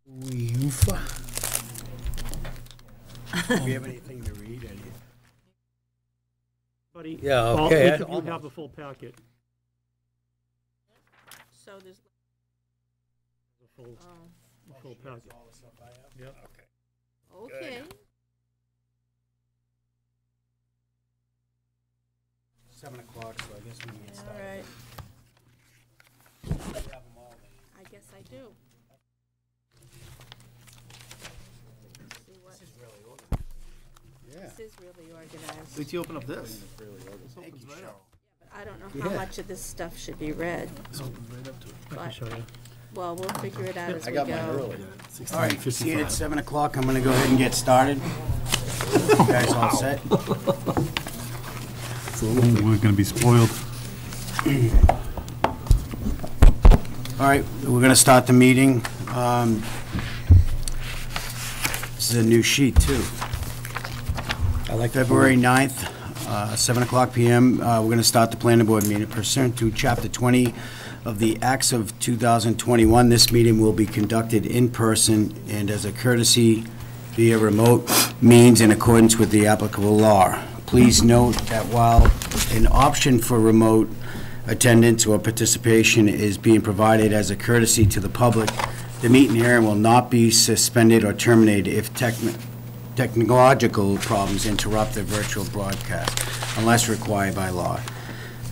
Do we have anything to read? Buddy, Yeah, all okay, each of you have a full packet. So there's A full packet. Yep. okay. 7 o'clock, so I guess we can get All started. right. We have them all then. I guess I do. See what, This is really organized. Yeah. this is really organized. Wait till you open up this. Thank you, Cheryl. But I don't know how much of this stuff should be read. I can But, show you. well, we'll figure it out as I we got mine go. early. All right, see you at 7 o'clock. I'm going to go ahead and get started. You guys all set? We're gonna be spoiled. All right, we're going to start the meeting. This is a new sheet, too. I like February 9th, 7 o'clock p.m. We're going to start the planning board meeting pursuant to Chapter 20 of the Acts of 2021. This meeting will be conducted in person and as a courtesy via remote means in accordance with the applicable law. Please note that while an option for remote attendance or participation is being provided as a courtesy to the public, the meeting hearing will not be suspended or terminated if technological problems interrupt the virtual broadcast unless required by law.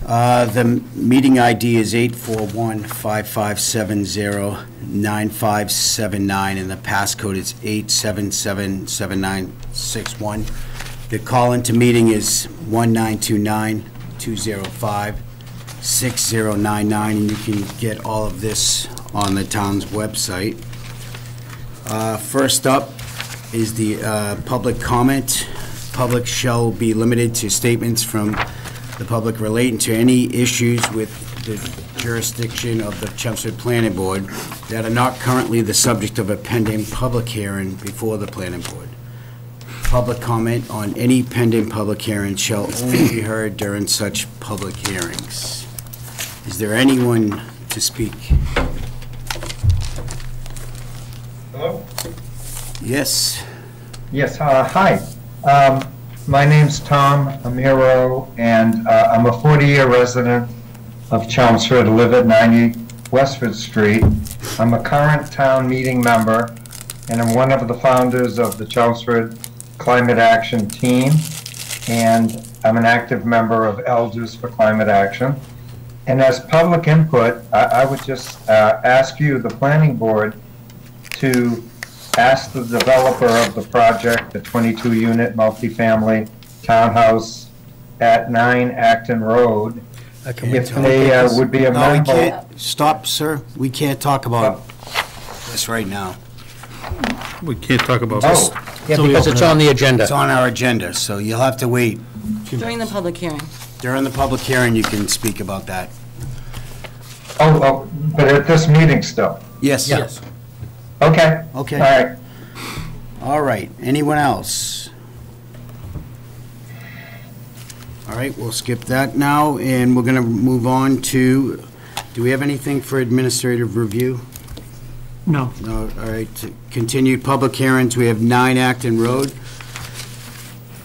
The meeting ID is 841-5570-9579, and the passcode is 8777961. The call-into meeting is 1929-205-6099, and you can get all of this on the town's website. First up is the public comment. Public shall be limited to statements from the public relating to any issues with the jurisdiction of the Chelmsford Planning Board that are not currently the subject of a pending public hearing before the Planning Board. Public comment on any pending public hearing shall only be heard during such public hearings. Is there anyone to speak? Hello? Yes. Yes, hi. My name's Tom Amiro, and I'm a 40-year resident of Chelmsford, live at 90 Westford Street. I'm a current town meeting member, and I'm one of the founders of the Chelmsford Climate Action Team, and I'm an active member of Elders for Climate Action. And as public input, I would just ask you, the planning board, to ask the developer of the project, the 22-unit multifamily townhouse at 9 Acton Road, if they would be No, we amenable. can't. Stop, sir. We can't talk about this right now. We can't talk about Oh, this. Yeah, because it's on the agenda. It's on our agenda, so you'll have to wait. During the public hearing. During the public hearing, you can speak about that. oh, but at this meeting still? Yes. Yes. Okay. Okay. All right. All right. Anyone else? All right, we'll skip that now, and we're going to move on to, do we have anything for administrative review? No. No. All right, continued public hearings, we have 9 Acton Road.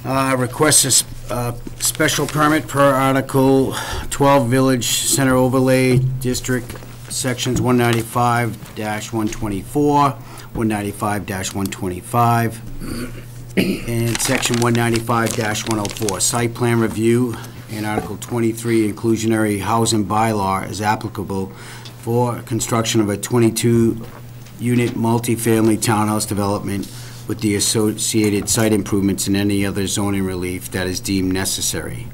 Request a special permit per Article 12 Village Center Overlay District, Sections 195-124, 195-125, and Section 195-104, Site Plan Review, and Article 23, Inclusionary Housing Bylaw is applicable for construction of a 22-unit multifamily townhouse development with the associated site improvements and any other zoning relief that is deemed necessary.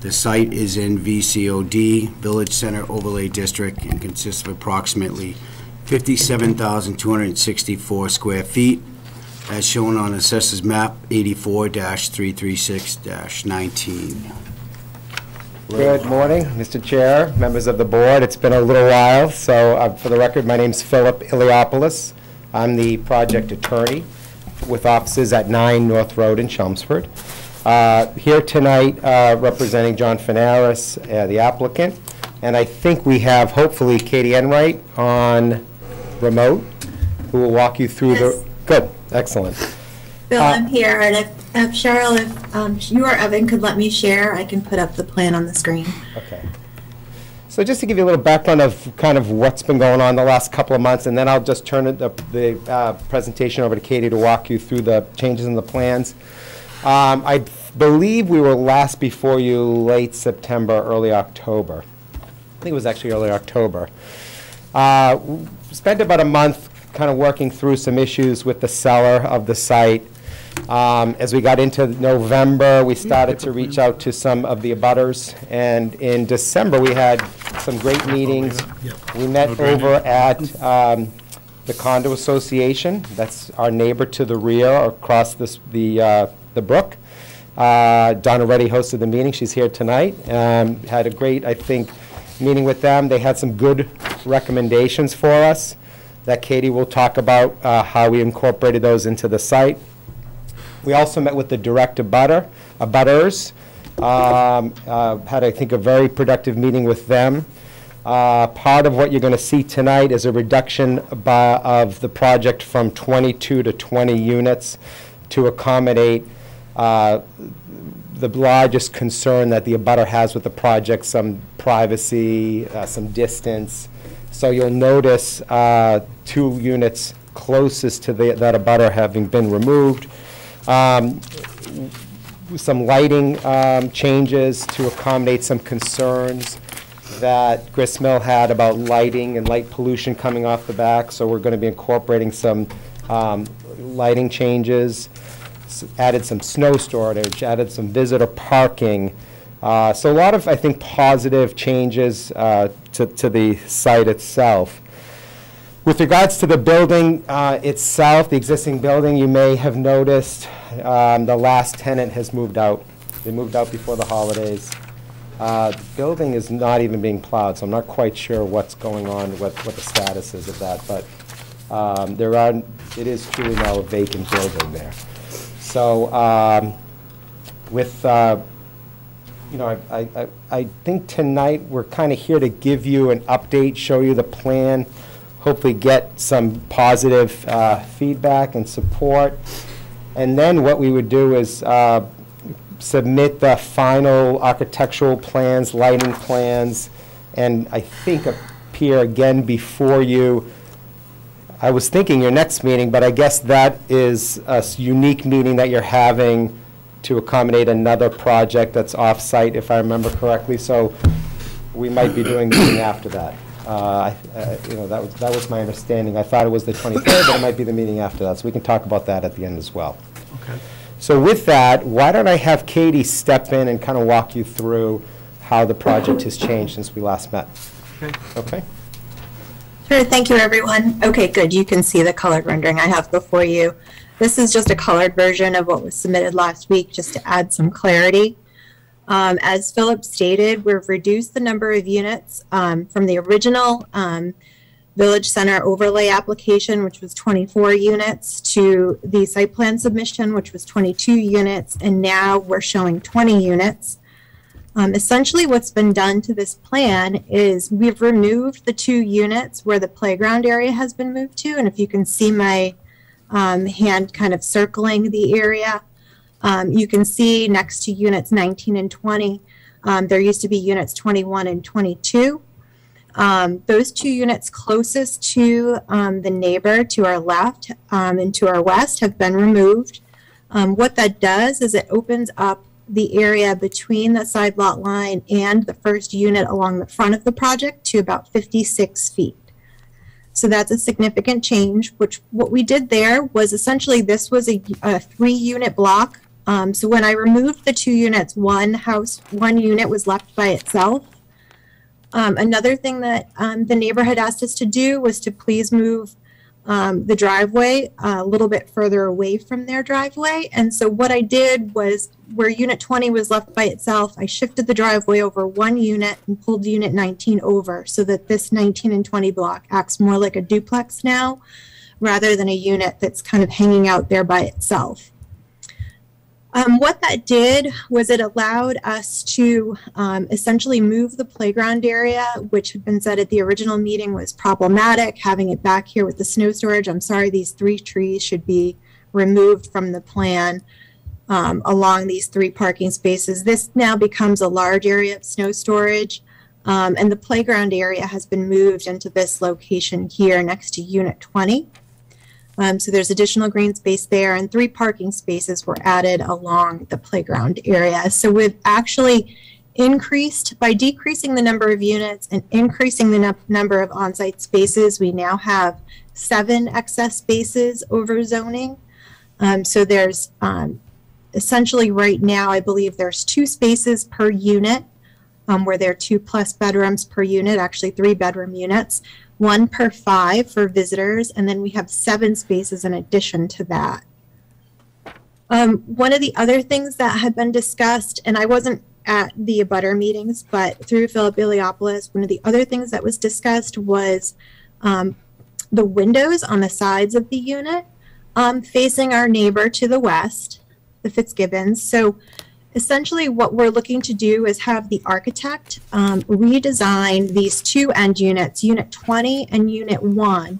The site is in VCOD, Village Center Overlay District, and consists of approximately 57,264 square feet, as shown on Assessors Map 84-336-19. Good morning, Mr. Chair, members of the board. It's been a little while, so for the record, my name's Philip Iliopoulos. I'm the project attorney with offices at 9 North Road in Chelmsford. Here tonight representing John Fanaris, the applicant, and I think we have hopefully Katie Enright on remote. who will walk you through Yes. the, good, excellent. Bill, I'm here, and if Cheryl, if you or Evan could let me share, I can put up the plan on the screen. Okay. So just to give you a little background of kind of what's been going on the last couple of months, and then I'll just turn the presentation over to Katie to walk you through the changes in the plans. I believe we were last before you late September, early October. I think it was actually early October. Spent about a month kind of working through some issues with the seller of the site. As we got into November, we started to reach out to some of the abutters, and in December, we had some great meetings. We met over at the condo association. That's our neighbor to the rear across the brook. Donna Reddy hosted the meeting. She's here tonight. Had a great, I think, meeting with them. They had some good recommendations for us that Katie will talk about how we incorporated those into the site. We also met with the direct abutters. Had, I think, a very productive meeting with them. Part of what you're going to see tonight is a reduction of the project from 22 to 20 units to accommodate the largest concern that the abutter has with the project, some privacy, some distance. So you'll notice 2 units closest to that abutter having been removed. Some lighting changes to accommodate some concerns that Gristmill had about lighting and light pollution coming off the back. So we're going to be incorporating some lighting changes, added some snow storage, added some visitor parking. So a lot of, I think, positive changes to the site itself. With regards to the building itself, the existing building, you may have noticed the last tenant has moved out. They moved out before the holidays. The building is not even being plowed, so I'm not quite sure what's going on, what the status is of that. But it is truly now a vacant building there. So I think tonight we're kind of here to give you an update, show you the plan, hopefully get some positive feedback and support. And then what we would do is submit the final architectural plans, lighting plans, and I think appear again before you. I was thinking your next meeting, but I guess that is a unique meeting that you're having to accommodate another project that's off-site, if I remember correctly. So we might be doing the meeting after that. That was my understanding. I thought it was the 23rd, but it might be the meeting after that. So we can talk about that at the end as well. Okay. So with that, why don't I have Katie step in and kind of walk you through how the project has changed since we last met. Okay. Okay? Sure, thank you, everyone. Okay, good. You can see the colored rendering I have before you. This is just a colored version of what was submitted last week, just to add some clarity. As Philip stated, we've reduced the number of units from the original Village Center overlay application, which was 24 units, to the site plan submission, which was 22 units, and now we're showing 20 units. Essentially, what's been done to this plan is we've removed the 2 units where the playground area has been moved to, and if you can see my hand kind of circling the area, you can see next to units 19 and 20, there used to be units 21 and 22. Those 2 units closest to the neighbor to our left and to our west have been removed. What that does is it opens up the area between the side lot line and the first unit along the front of the project to about 56 feet. So that's a significant change, what we did there was essentially this was a 3-unit block. So when I removed the 2 units, one unit was left by itself. Another thing that the neighbor had asked us to do was to please move the driveway a little bit further away from their driveway. And so what I did was where unit 20 was left by itself, I shifted the driveway over 1 unit and pulled unit 19 over so that this 19 and 20 block acts more like a duplex now rather than a unit that's kind of hanging out there by itself. What that did was it allowed us to essentially move the playground area, which had been said at the original meeting was problematic, having it back here with the snow storage. I'm sorry, these 3 trees should be removed from the plan along these 3 parking spaces. This now becomes a large area of snow storage, and the playground area has been moved into this location here next to Unit 20. So there's additional green space there, and 3 parking spaces were added along the playground area. So we've actually increased, by decreasing the number of units and increasing the number of on-site spaces, we now have 7 excess spaces over zoning. So there's essentially right now, I believe there's 2 spaces per unit, where there are 2+ bedrooms per unit, actually 3 bedroom units. 1 per 5 for visitors, and then we have 7 spaces in addition to that. One of the other things that had been discussed, and I wasn't at the abutter meetings, but through Philip Iliopoulos, one of the other things that was discussed was the windows on the sides of the unit facing our neighbor to the west, the Fitzgibbons. So essentially what we're looking to do is have the architect redesign these 2 end units, Unit 20 and Unit 1,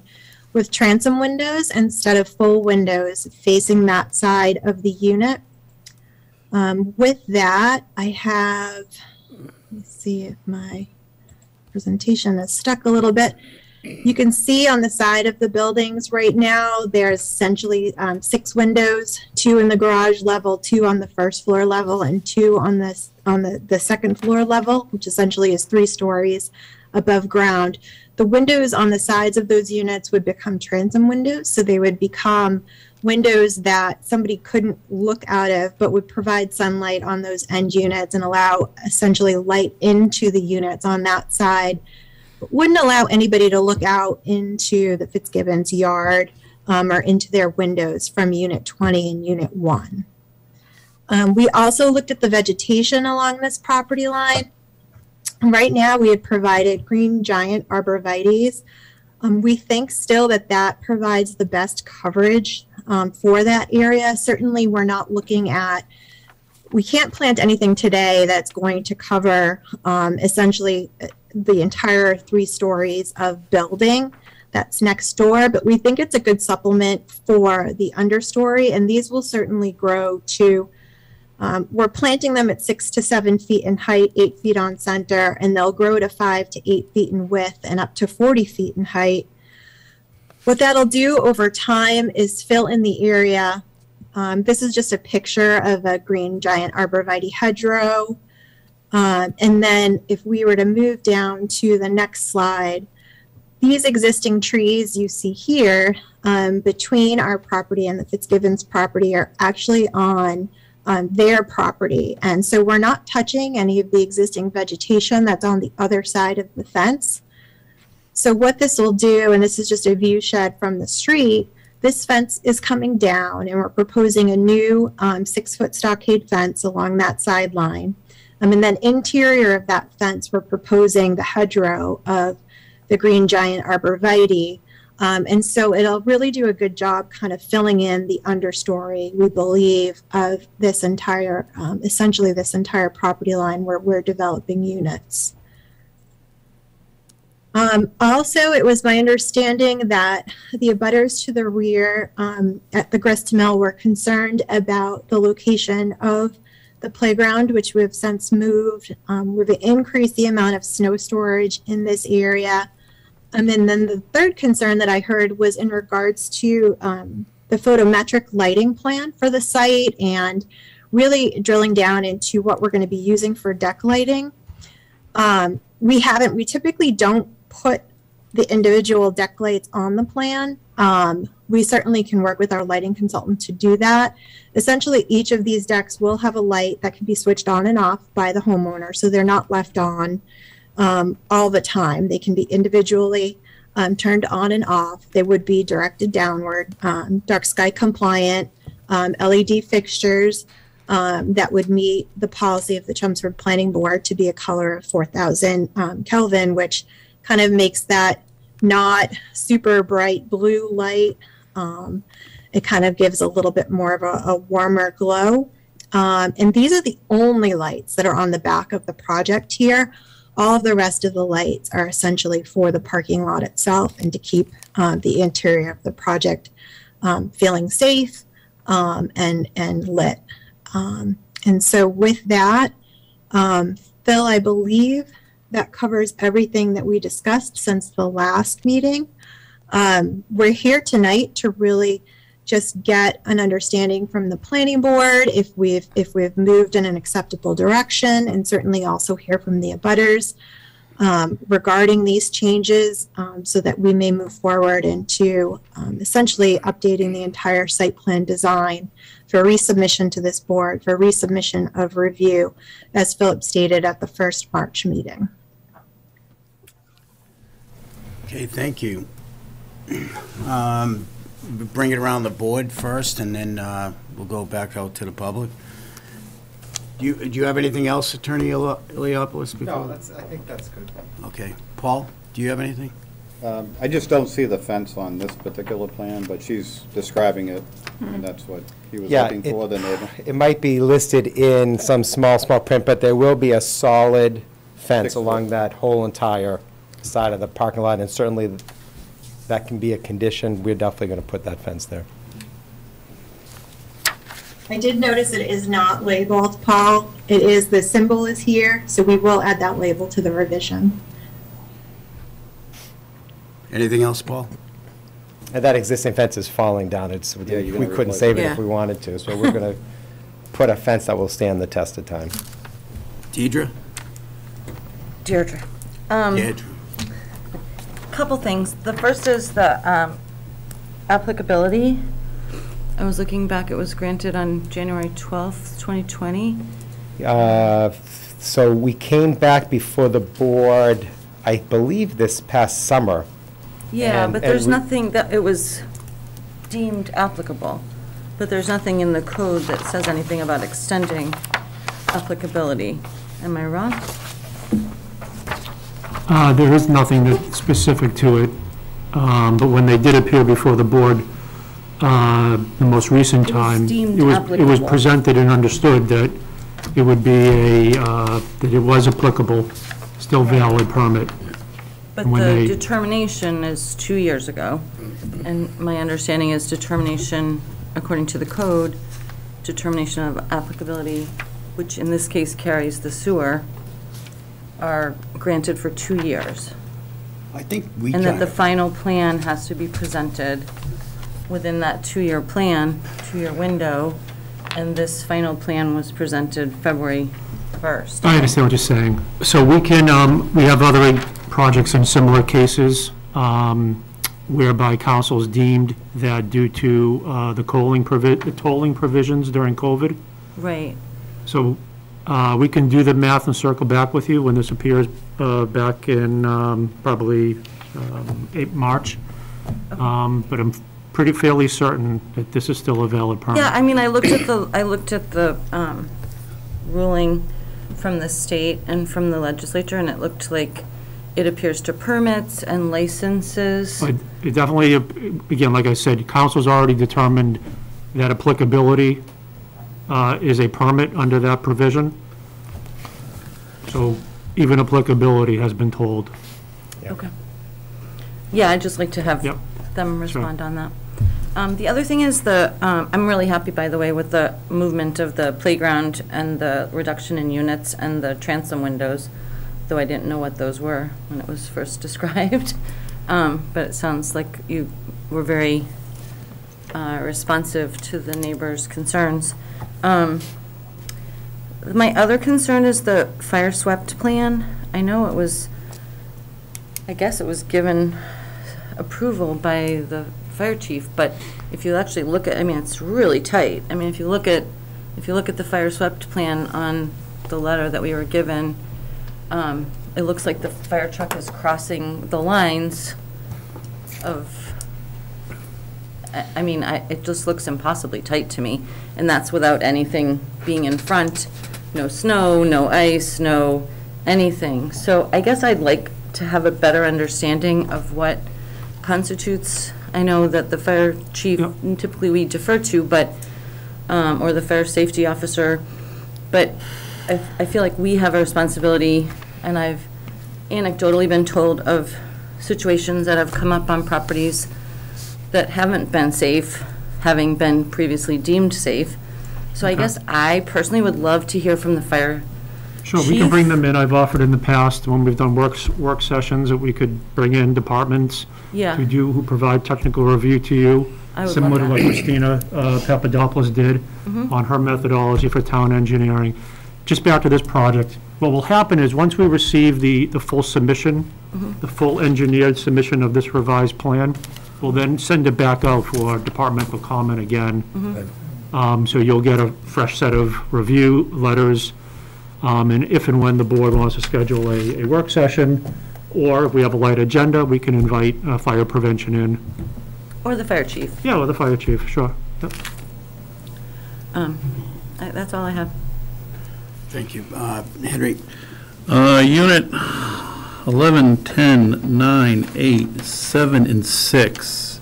with transom windows instead of full windows facing that side of the unit. With that, I have, let's see if my presentation is stuck a little bit. You can see on the side of the buildings right now, there's essentially 6 windows, 2 in the garage level, 2 on the first floor level, and 2 on the second floor level, which essentially is 3 stories above ground. The windows on the sides of those units would become transom windows, so they would become windows that somebody couldn't look out of, but would provide sunlight on those end units and allow essentially light into the units on that side. Wouldn't allow anybody to look out into the Fitzgibbons yard or into their windows from Unit 20 and Unit 1. We also looked at the vegetation along this property line. Right now, we had provided green giant arborvitaes. We think still that that provides the best coverage for that area. Certainly, we're not looking at, we can't plant anything today that's going to cover essentially the entire 3 stories of building that's next door, but we think it's a good supplement for the understory, and these will certainly grow to, we're planting them at 6 to 7 feet in height, 8 feet on center, and they'll grow to 5 to 8 feet in width and up to 40 feet in height. What that'll do over time is fill in the area. This is just a picture of a green giant arborvitae hedgerow. And then if we were to move down to the next slide, these existing trees you see here between our property and the Fitzgibbons property are actually on their property. And so we're not touching any of the existing vegetation that's on the other side of the fence. So what this will do, and this is just a view shed from the street, this fence is coming down and we're proposing a new 6-foot stockade fence along that sideline. And then interior of that fence, we're proposing the hedgerow of the green giant arborvitae. And so it'll really do a good job kind of filling in the understory, we believe, of this entire, essentially this entire property line where we're developing units. Also, it was my understanding that the abutters to the rear at the grist mill were concerned about the location of the playground, which we've since moved. We've increased the amount of snow storage in this area. And then the third concern that I heard was in regards to the photometric lighting plan for the site and really drilling down into what we're going to be using for deck lighting. We typically don't put the individual deck lights on the plan. We certainly can work with our lighting consultant to do that. Essentially, each of these decks will have a light that can be switched on and off by the homeowner, so they're not left on all the time. They can be individually turned on and off. They would be directed downward, dark sky compliant, LED fixtures that would meet the policy of the Chelmsford Planning Board to be a color of 4,000 Kelvin, which kind of makes that not super bright blue light. It kind of gives a little bit more of a warmer glow. And these are the only lights that are on the back of the project here. All of the rest of the lights are essentially for the parking lot itself and to keep the interior of the project feeling safe and lit. And so with that, Phil, I believe that covers everything that we discussed since the last meeting. We're here tonight to really just get an understanding from the planning board if we've moved in an acceptable direction, and certainly also hear from the abutters regarding these changes, so that we may move forward into essentially updating the entire site plan design for resubmission to this board for resubmission of review, as Philip stated at the first March meeting. Okay, thank you. Bring it around the board first, and then we'll go back out to the public. Do you have anything else, Attorney Iliopoulos? No, I think that's good. Okay. Paul, do you have anything? I just don't see the fence on this particular plan, but she's describing it, and that's what he was Yeah, looking for, the neighbor. It might be listed in some small print, but there will be a solid fence 6 foot. along that whole entire side of the parking lot, and certainly that can be a condition. We're definitely going to put that fence there. I did notice it is not labeled, Paul. It is, the symbol is here, so we will add that label to the revision. Anything else, Paul? And that existing fence is falling down. Yeah, you're We gonna couldn't replace save it it. if we wanted to, so we're going to put a fence that will stand the test of time. Deidre? Deirdre. Deirdre. Couple things. The first is the applicability. I was looking back, it was granted on January 12th, 2020. So we came back before the board, I believe, this past summer. Yeah, And- but and there's we- nothing that it was deemed applicable. But there's nothing in the code that says anything about extending applicability. Am I wrong? There is nothing that's specific to it, but when they did appear before the board, the most recent It was time, deemed it was applicable. presented and understood that it would be that it was applicable, still valid permit. But When the they- determination is 2 years ago. And my understanding is determination, according to the code, determination of applicability, which in this case carries the sewer, are granted for 2 years. I think we And that the kind final plan has to be presented within that 2-year plan, 2-year window, and this final plan was presented February 1st. I understand what you're saying. So we can, we have other projects in similar cases whereby councils deemed that due to the tolling provisions during COVID. Right. So we can do the math and circle back with you when this appears back in probably March. But I'm pretty fairly certain that this is still a valid permit. Yeah, I mean, I looked at the ruling from the state and from the legislature, and it looked like it appears to permits and licenses. But it definitely, again, like I said, council's already determined that applicability is a permit under that provision. So even applicability has been told. Okay. Yeah, I'd just like to have Yep. them respond on that. The other thing is I'm really happy, by the way, with the movement of the playground and the reduction in units and the transom windows, though I didn't know what those were when it was first described. But it sounds like you were very responsive to the neighbors' concerns. My other concern is the fire swept plan. I know it was, I guess it was given approval by the fire chief, but if you actually look at, I mean, it's really tight. I mean, if you look at the fire swept plan on the letter that we were given, it looks like the fire truck is crossing the lines of, I mean, it just looks impossibly tight to me, and that's without anything being in front, no snow, no ice, no anything. So I guess I'd like to have a better understanding of what constitutes, I know that the fire chief, Yep. typically we defer to, but or the fire safety officer, but I feel like we have a responsibility, and I've anecdotally been told of situations that have come up on properties that haven't been safe, having been previously deemed safe. So I guess I personally would love to hear from the fire Sure, we chief. can bring them in. I've offered in the past, when we've done work sessions, that we could bring in departments Yeah. who provide technical review to you, I would similar to love what that. Christina Papadopoulos did Mm-hmm. on her methodology for town engineering. Just back to this project, what will happen is, once we receive the full submission, Mm-hmm. the full engineered submission of this revised plan, we'll then send it back out for departmental comment again. So you'll get a fresh set of review letters, and if and when the board wants to schedule a work session, or if we have a light agenda, we can invite fire prevention in. Or the fire chief. Yeah, or the fire chief, sure. Yep. That's all I have. Thank you. Henry? Unit 11, 10, 9, 8, 7, and 6.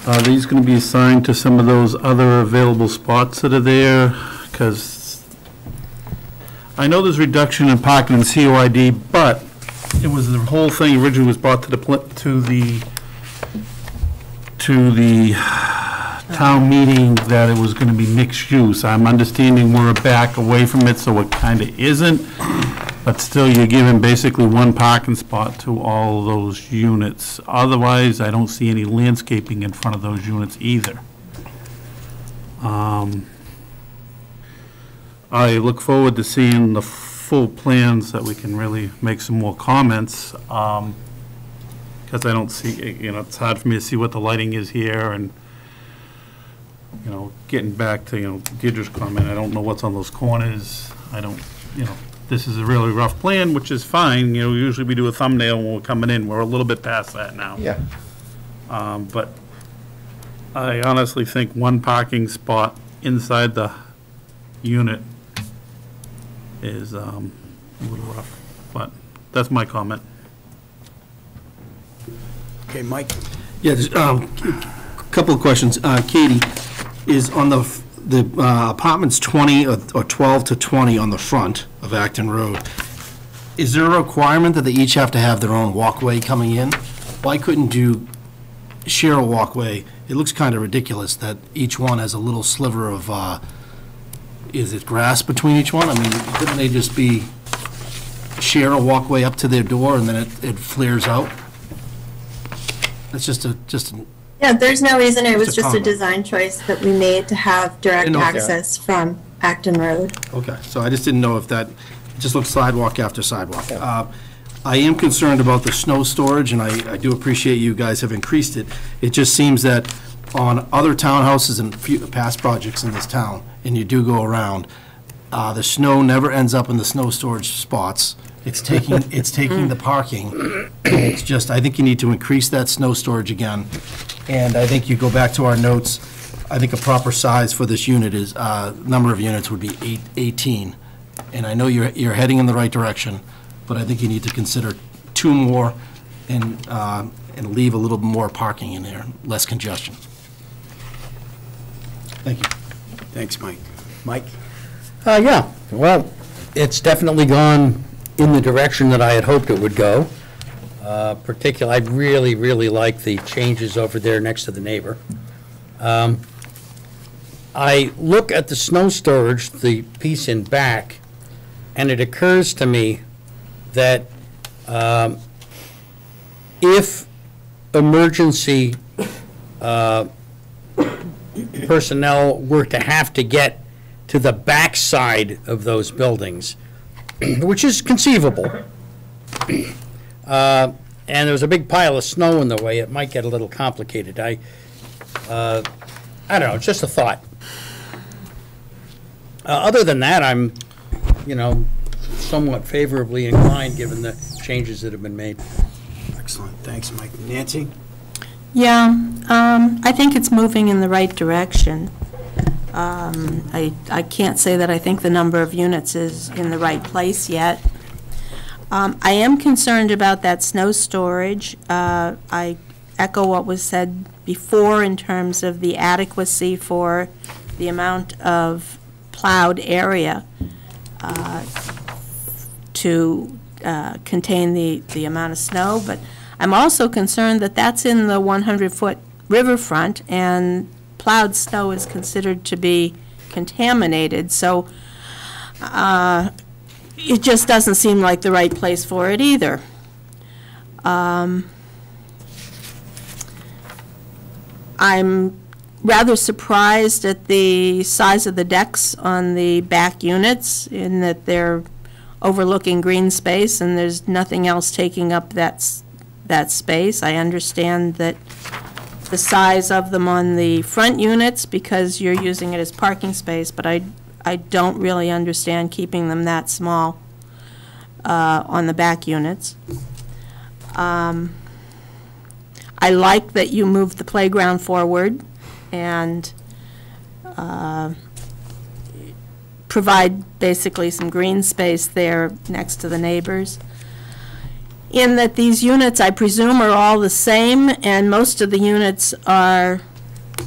Are these going to be assigned to some of those other available spots that are there? Because I know there's reduction in parking in COID, but it was, the whole thing originally was brought to the town meeting that it was going to be mixed use. I'm understanding we're back away from it, so it kind of isn't, but still, you're giving basically one parking spot to all those units. Otherwise, I don't see any landscaping in front of those units either. I look forward to seeing the full plans that we can really make some more comments, because I don't see, it's hard for me to see what the lighting is here, and getting back to, Deirdre's comment, I don't know what's on those corners. I don't, this is a really rough plan, which is fine. Usually we do a thumbnail when we're coming in. We're a little bit past that now. Yeah. But I honestly think one parking spot inside the unit is a little rough, but that's my comment. Okay, Mike? Yeah, just a couple of questions. Katie, is on the apartments 20 or 12 to 20 on the front of Acton Road, is there a requirement that they each have to have their own walkway coming in? Why couldn't you share a walkway? It looks kind of ridiculous that each one has a little sliver of, is it grass between each one? I mean, couldn't they just share a walkway up to their door and then it flares out? That's just an Yeah, there's no reason. It was Just a just a comment. design choice that we made to have direct Didn't know if that- access from Acton Road. Okay, so I just didn't know if that, it just looks sidewalk after sidewalk. I am concerned about the snow storage, and I do appreciate you guys have increased it. It just seems that on other townhouses and past projects in this town, and you do go around, the snow never ends up in the snow storage spots. It's taking the parking. It's just, I think you need to increase that snow storage again. And I think you go back to our notes, I think a proper size for this unit is, number of units would be 18. And I know you're heading in the right direction, but I think you need to consider 2 more and leave a little more parking in there, less congestion. Thank you. Thanks, Mike. Mike? Yeah, well, it's definitely gone in the direction that I had hoped it would go. Particularly, I really, really like the changes over there next to the neighbor. I look at the snow storage, the piece in back, and it occurs to me that if emergency personnel were to have to get to the backside of those buildings, which is conceivable, and there was a big pile of snow in the way, it might get a little complicated. I don't know, it's just a thought. Other than that, I'm, somewhat favorably inclined, given the changes that have been made. Excellent. Thanks, Mike. Nancy? Yeah, I think it's moving in the right direction. I can't say that I think the number of units is in the right place yet. I am concerned about that snow storage. I echo what was said before in terms of the adequacy for the amount of plowed area to contain the amount of snow, but I'm also concerned that that's in the 100-foot riverfront, and plowed snow is considered to be contaminated, so it just doesn't seem like the right place for it either. I'm rather surprised at the size of the decks on the back units, in that they're overlooking green space and there's nothing else taking up that space. I understand that the size of them on the front units because you're using it as parking space, but I don't really understand keeping them that small on the back units. I like that you moved the playground forward and provide basically some green space there next to the neighbors. In that these units, I presume, are all the same, and most of the units are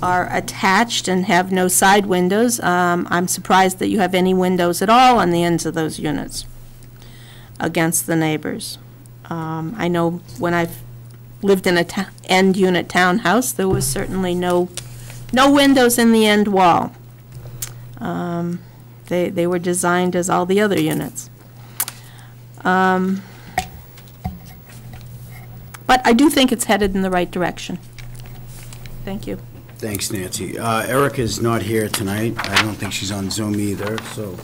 attached and have no side windows. I'm surprised that you have any windows at all on the ends of those units against the neighbors. I know when I've lived in a end unit townhouse, there was certainly no windows in the end wall. They were designed as all the other units. But I do think it's headed in the right direction. Thank you. Thanks, Nancy. Erica's not here tonight. I don't think she's on Zoom either, so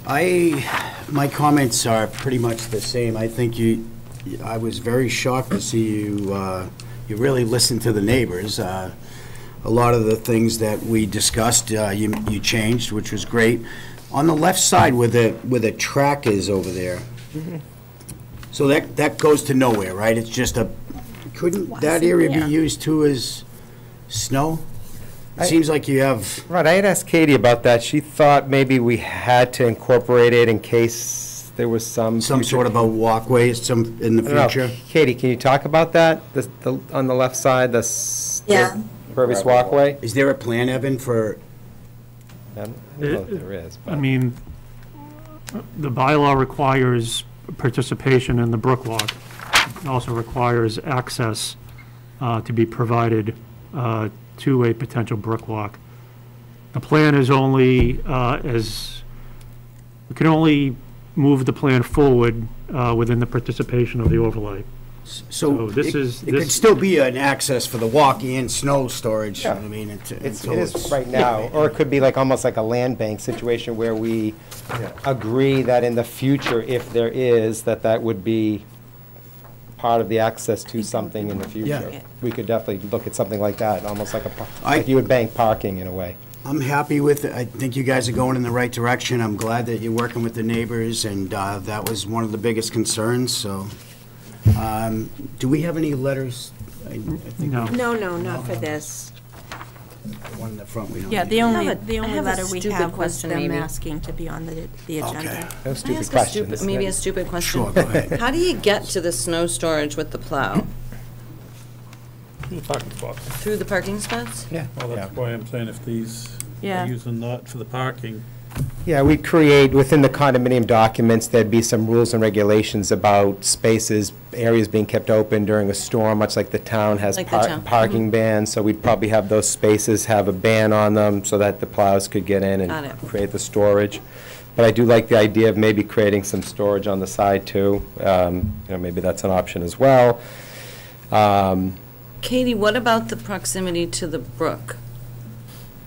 my comments are pretty much the same. I think I was very shocked to see you really listened to the neighbors. A lot of the things that we discussed, you changed, which was great. On the left side where the track is over there, so that goes to nowhere, right? It's just couldn't that area be used too as snow? It seems like you have... Right, I had asked Katie about that. She thought maybe we had to incorporate it in case there was some sort of a walkway in the future. Katie, can you talk about that? On the left side, the impervious walkway? Is there a plan, Evan, for... I don't know if there is. But. I mean, the bylaw requires participation in the brook walk. It also requires access to be provided to a potential brook walk. The plan is only we can only move the plan forward within the participation of the overlay. So it could still be an access for the walk and snow storage. Yeah. I mean, it is right now, or it could be almost like a land bank situation where we agree that in the future, if there is, that would be part of the access to something in the future. Yeah. We could definitely look at something like that, almost like you would bank parking in a way. I'm happy with it. I think you guys are going in the right direction. I'm glad that you're working with the neighbors, and that was one of the biggest concerns, so. Do we have any letters? I think No. No, not for this. the one in the front we don't Yeah, need. the only I have a letter we stupid have was question, them maybe. asking to be on the agenda. Okay. No Can I stupid ask questions. maybe a stupid question? Sure, go ahead. How do you get to the snow storage with the plow? The parking spot. Through the parking spots? Yeah. Well, that's why I'm saying if these Yeah. are using that for the parking. Yeah, we'd create, within the condominium documents, there'd be some rules and regulations about spaces, areas being kept open during a storm, much like the town has Like the town. parking bans. So we'd probably have those spaces have a ban on them so that the plows could get in Got and it. create the storage. But I do like the idea of maybe creating some storage on the side too. Maybe that's an option as well. Katie, what about the proximity to the brook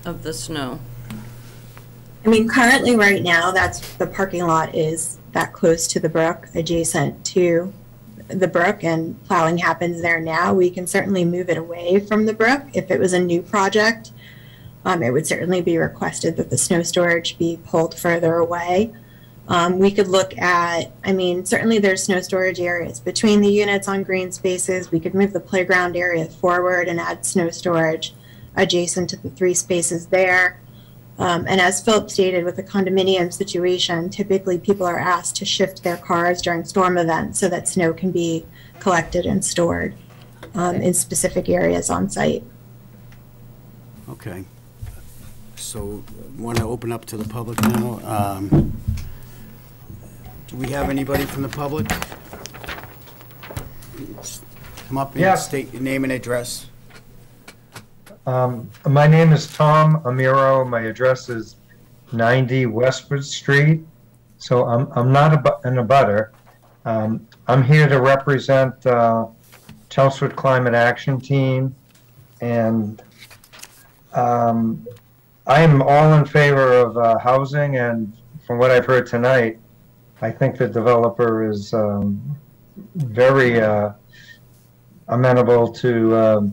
of the snow? I mean, currently, right now, the parking lot is that close to the brook, adjacent to the brook, and plowing happens there now. We can certainly move it away from the brook. If it was a new project, it would certainly be requested that the snow storage be pulled further away. We could look at, certainly there's snow storage areas between the units on green spaces. We could move the playground area forward and add snow storage adjacent to the 3 spaces there. And as Philip stated, with the condominium situation, typically people are asked to shift their cars during storm events so that snow can be collected and stored in specific areas on site. Okay. So, want to open up to the public now. Do we have anybody from the public? Come up and Yes. state your name and address. My name is Tom Amiro. My address is 90 Westford Street. So I'm not an abutter. I'm here to represent Chelmsford Climate Action Team, and I am all in favor of housing. And from what I've heard tonight, I think the developer is very amenable to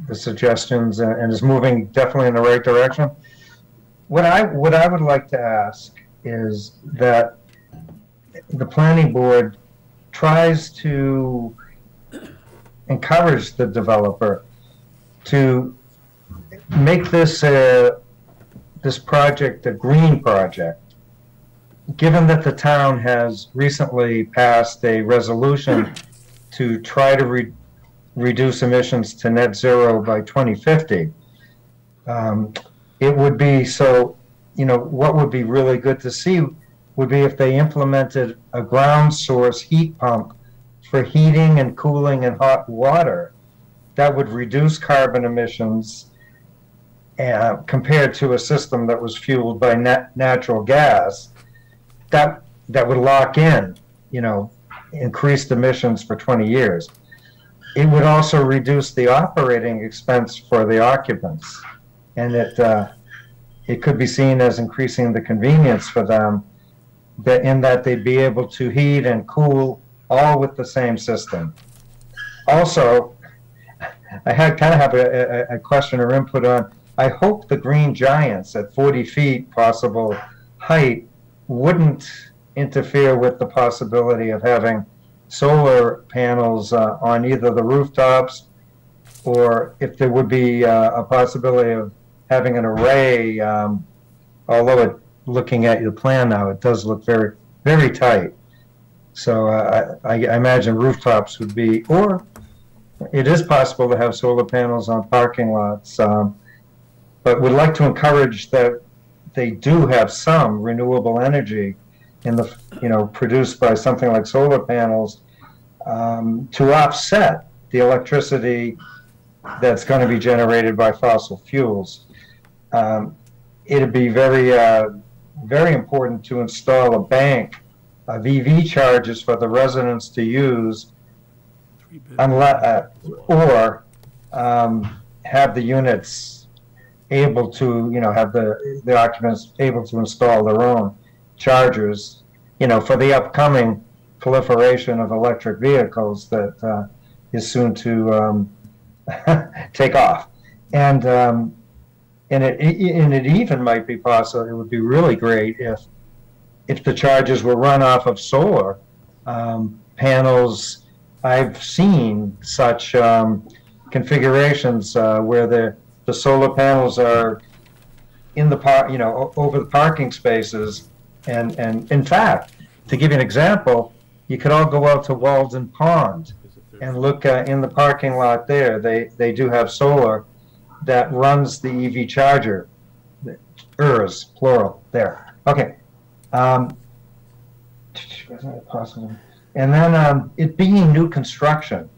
the suggestions and is moving definitely in the right direction. What I would like to ask is that the planning board tries to encourage the developer to make this this project a green project. Given that the town has recently passed a resolution to try to reduce emissions to net zero by 2050, it would be so, what would be really good to see would be if they implemented a ground source heat pump for heating and cooling and hot water that would reduce carbon emissions compared to a system that was fueled by natural gas that would lock in, increased emissions for 20 years. It would also reduce the operating expense for the occupants, and it could be seen as increasing the convenience for them, in that they'd be able to heat and cool all with the same system. Also, I kind of have a question or input on, I hope the green giants at 40 feet possible height wouldn't interfere with the possibility of having solar panels on either the rooftops, or if there would be a possibility of having an array, although looking at your plan now, it does look very, very tight. So I imagine rooftops would be, or it is possible to have solar panels on parking lots, but would like to encourage that they do have some renewable energy in the, produced by something like solar panels to offset the electricity that's going to be generated by fossil fuels. It'd be very important to install a bank of EV chargers for the residents to use, or have the units able to, have the occupants able to install their own chargers, for the upcoming proliferation of electric vehicles that is soon to take off. And it even might be possible, it would be really great if the chargers were run off of solar panels. I've seen such configurations where the solar panels are in the over the parking spaces, and in fact, to give you an example, you could all go out to Walden Pond and look in the parking lot there. They do have solar that runs the EV charger, ERS, plural, there. Okay. Possible. And then it being new construction,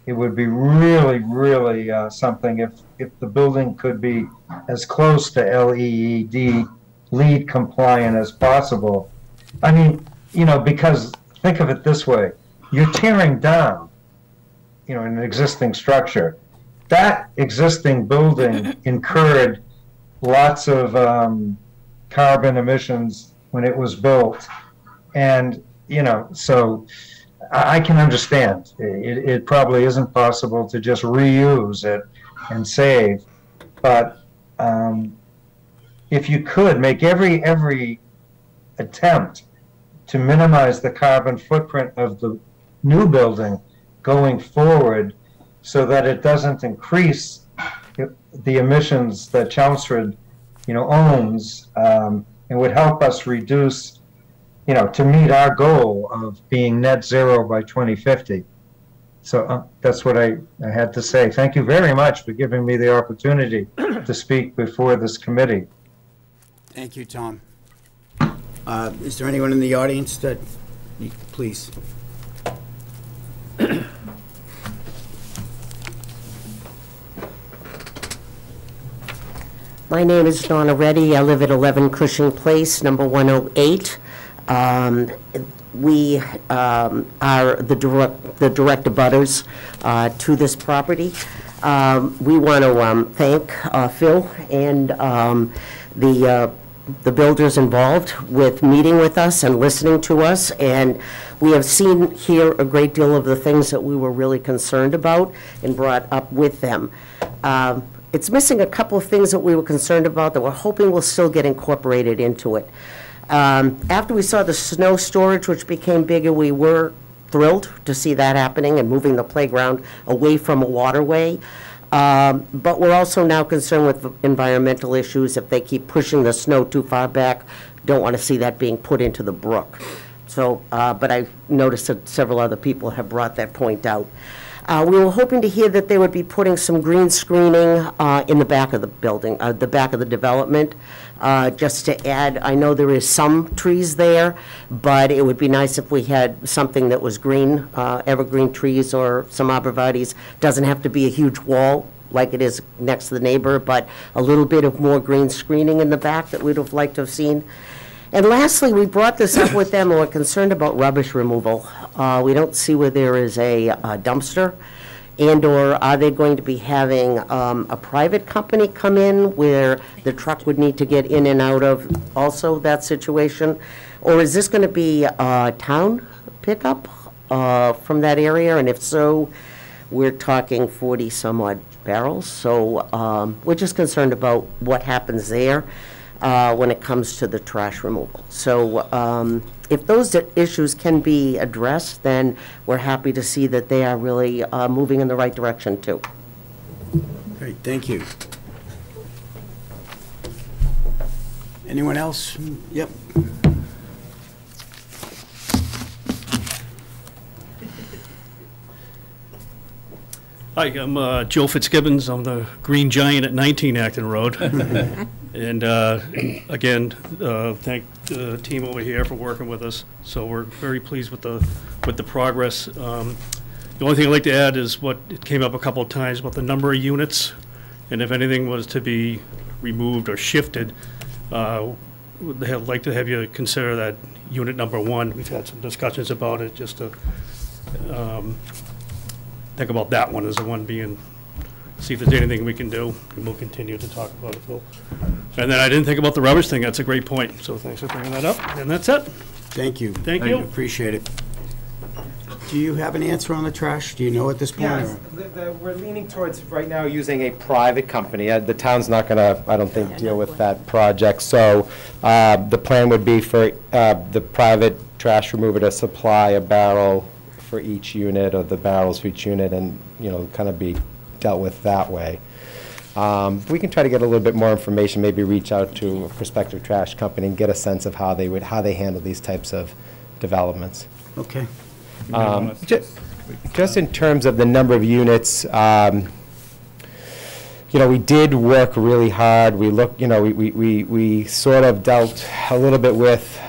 it would be really, really something if the building could be as close to LEED compliant as possible. I mean, because think of it this way, you're tearing down, an existing structure. That existing building incurred lots of carbon emissions when it was built. And, so I can understand. It probably isn't possible to just reuse it and save. But if you could make every attempt to minimize the carbon footprint of the new building going forward, so that it doesn't increase the emissions that Chelmsford, owns, and would help us reduce, to meet our goal of being net zero by 2050. So that's what I had to say. Thank you very much for giving me the opportunity to speak before this committee. Thank you, Tom. Is there anyone in the audience that, please? My name is Donna Reddy. I live at 11 Cushing Place, number 108. We are the direct abutters to this property. We want to thank Phil and the builders involved with meeting with us and listening to us. And we have seen here a great deal of the things that we were really concerned about and brought up with them. It's missing a couple of things that we were concerned about that we're hoping will still get incorporated into it. After we saw the snow storage, which became bigger, we were thrilled to see that happening and moving the playground away from a waterway. But we're also now concerned with environmental issues. If they keep pushing the snow too far back, don't want to see that being put into the brook. So, but I've noticed that several other people have brought that point out. We were hoping to hear that they would be putting some green screening in the back of the building, the back of the development, just to add. I know there is some trees there, but it would be nice if we had something that was green, evergreen trees or some arborvitaes. Doesn't have to be a huge wall like it is next to the neighbor, but a little bit of more green screening in the back that we'd have liked to have seen. And lastly, we brought this up with them and we're concerned about rubbish removal. We don't see where there is a dumpster, and/or are they going to be having a private company come in where the truck would need to get in and out of also that situation? Or is this going to be a town pickup from that area? And if so, we're talking 40 some odd barrels. So we're just concerned about what happens there. When it comes to the trash removal. So if those issues can be addressed, then we're happy to see that they are really moving in the right direction too. Great, thank you. Anyone else? Yep. Hi, I'm Joe Fitzgibbons. I'm the Green Giant at 19 Acton Road. And again, thank the team over here for working with us. So we're very pleased with the progress. The only thing I'd like to add is what it came up a couple of times about the number of units, and if anything was to be removed or shifted, I'd like to have you consider that unit number 1. We've had some discussions about it, just to think about that one as the one being, see if there's anything we can do, and we'll continue to talk about it, Phil. And then I didn't think about the rubbish thing. That's a great point. So thanks for bringing that up. And that's it. Thank you. Thank you. Appreciate it. Do you have an answer on the trash? Do you know at this point? Yes, we're leaning towards right now using a private company. The town's not going to, I don't think, deal with that project. So the plan would be for the private trash remover to supply a barrel for each unit, or the barrels for each unit, and, you know, kind of be dealt with that way. We can try to get a little bit more information, maybe reach out to a prospective trash company and get a sense of how they handle these types of developments. Okay. Just in terms of the number of units, you know, we did work really hard. We looked, you know, we sort of dealt a little bit with,